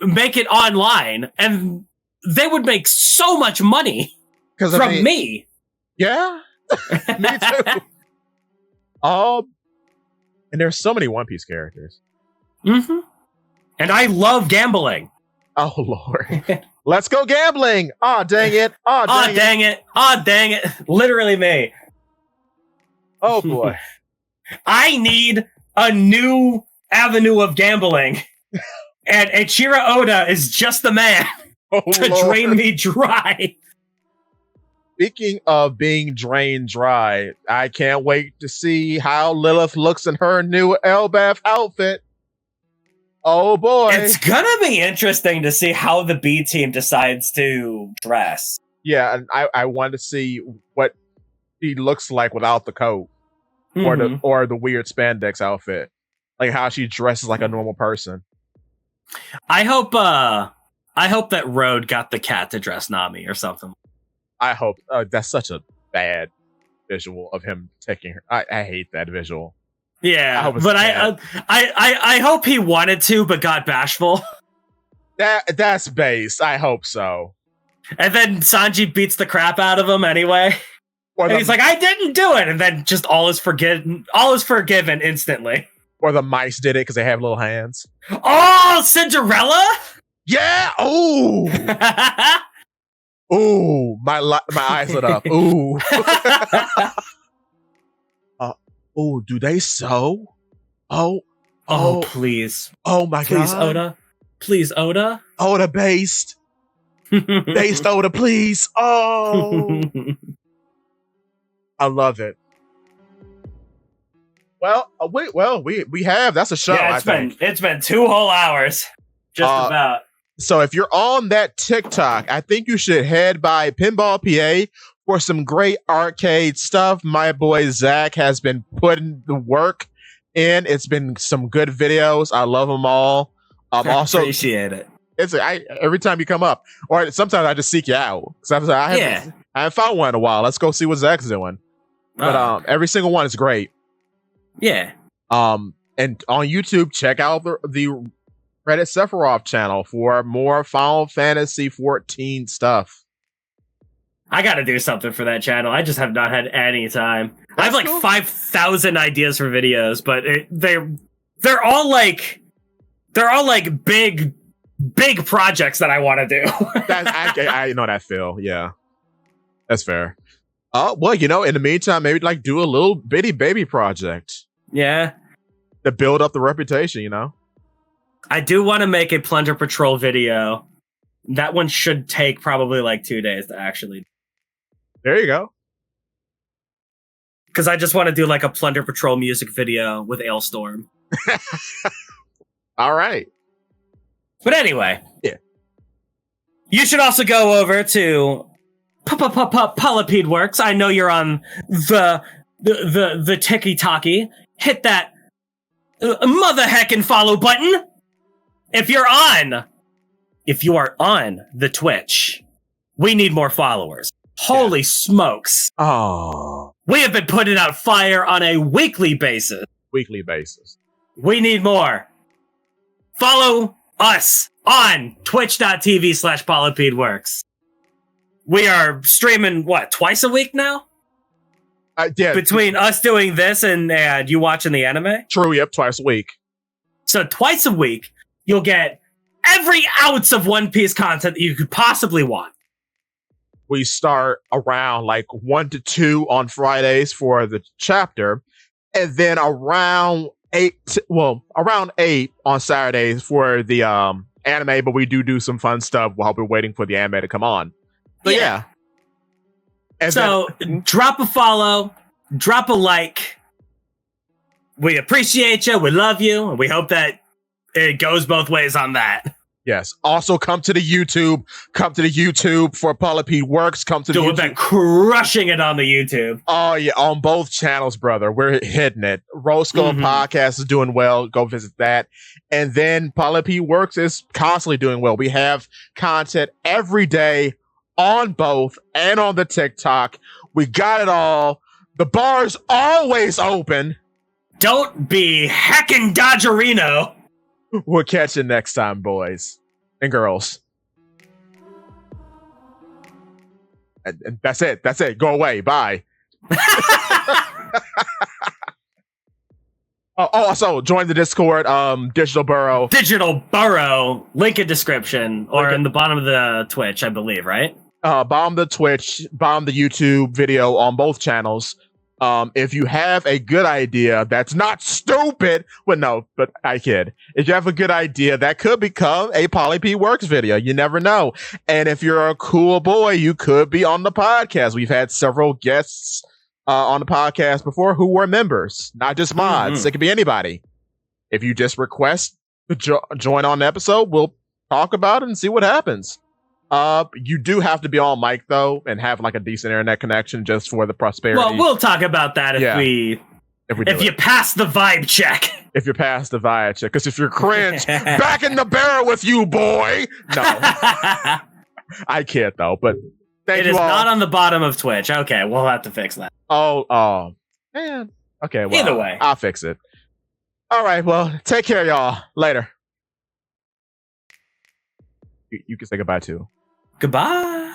make it online, and they would make so much money from me. Yeah, me too. And there's so many One Piece characters. Mm-hmm. And I love gambling. Oh Lord, let's go gambling! Oh dang it! Oh dang it! Oh dang it! Literally me. Oh boy, I need a new avenue of gambling, and Eiichiro Oda is just the man to drain me dry. Speaking of being drained dry, I can't wait to see how Lilith looks in her new Elbaf outfit. Oh boy. It's gonna be interesting to see how the B team decides to dress. Yeah, and I want to see what she looks like without the coat. Or the weird spandex outfit. Like how she dresses like a normal person. I hope that Road got the cat to dress Nami or something. I hope. That's such a bad visual of him taking her. I hate that visual. Yeah, but I hope he wanted to, but got bashful. That's base. I hope so. And then Sanji beats the crap out of him anyway. And he's like, I didn't do it, and then just all is forgiven instantly. Or the mice did it because they have little hands. Oh, Cinderella! Yeah. Oh. Ooh, my eyes lit up. Ooh. Oh, do they sew? Oh, please. Oh my please, God. Oda. Please, Oda. Oda based. Based Oda, please. Oh. I love it. Well, we have. That's a show. Yeah, it's been 2 whole hours. Just about. So if you're on that TikTok, I think you should head by Pinball PA for some great arcade stuff. My boy Zakk has been putting the work in. It's been some good videos. I love them all. Also appreciate it. It's every time you come up, or sometimes I just seek you out because I haven't found one in a while. Let's go see what Zack's doing. But every single one is great. Yeah. And on YouTube, check out the Reddit Sephiroth channel for more Final Fantasy 14 stuff. I got to do something for that channel. I just have not had any time. I have like 5,000 ideas for videos, but they're all like big projects that I want to do. I know that feel. Yeah, that's fair. Well, in the meantime, maybe like do a little bitty baby project. Yeah. To build up the reputation, I do want to make a Plunder Patrol video. That one should take probably like 2 days to actually. There you go. Because I just want to do like a Plunder Patrol music video with Ailstorm. All right. But anyway. Yeah. You should also go over to Polypede Works. I know you're on the Tiki-Taki. Hit that mother heckin' follow button. If you are on the Twitch, we need more followers. Holy smokes. Oh. We have been putting out fire on a weekly basis. We need more. Follow us on twitch.tv/PolypedeWorks. We are streaming, twice a week now? Yeah. Between us doing this and you watching the anime? True, yep, twice a week. So twice a week, you'll get every ounce of One Piece content that you could possibly want. We start around like 1 to 2 on Fridays for the chapter, and then around 8 on Saturdays for the anime, but we do some fun stuff while we're waiting for the anime to come on. So yeah. And so drop a follow, drop a like. We appreciate you. We love you. And we hope that it goes both ways on that. Yes. Also, come to the YouTube. Come to the YouTube for Paula P Works. Come to the YouTube. We've been crushing it on the YouTube. Oh, yeah. On both channels, brother. We're hitting it. Roscoe Podcast is doing well. Go visit that. And then Paula P Works is constantly doing well. We have content every day on both and on the TikTok. We got it all. The bar's always open. Don't be heckin' Dodgerino. We'll catch you next time, boys and girls. And that's it. That's it. Go away. Bye. Also join the Discord. Digital Burrow. Digital Burrow. Link in description or in the bottom of the Twitch, I believe, right? Bomb the Twitch, bomb the YouTube video on both channels. If you have a good idea that's not stupid, well, no, but I kid. If you have a good idea, that could become a Polly P Works video. You never know. And if you're a cool boy, you could be on the podcast. We've had several guests on the podcast before who were members, not just mods. It could be anybody. If you just request to join on the episode, we'll talk about it and see what happens. You do have to be on mic though, and have like a decent internet connection just for the prosperity. Well, we'll talk about that if you pass the vibe check. If you pass the vibe check, because if you're cringe, back in the barrel with you, boy. No, I can't though. But thank you all. It is not on the bottom of Twitch. Okay, we'll have to fix that. Oh, man. Okay, well, either way, I'll fix it. All right, well, take care, y'all. Later. You can say goodbye too. Goodbye.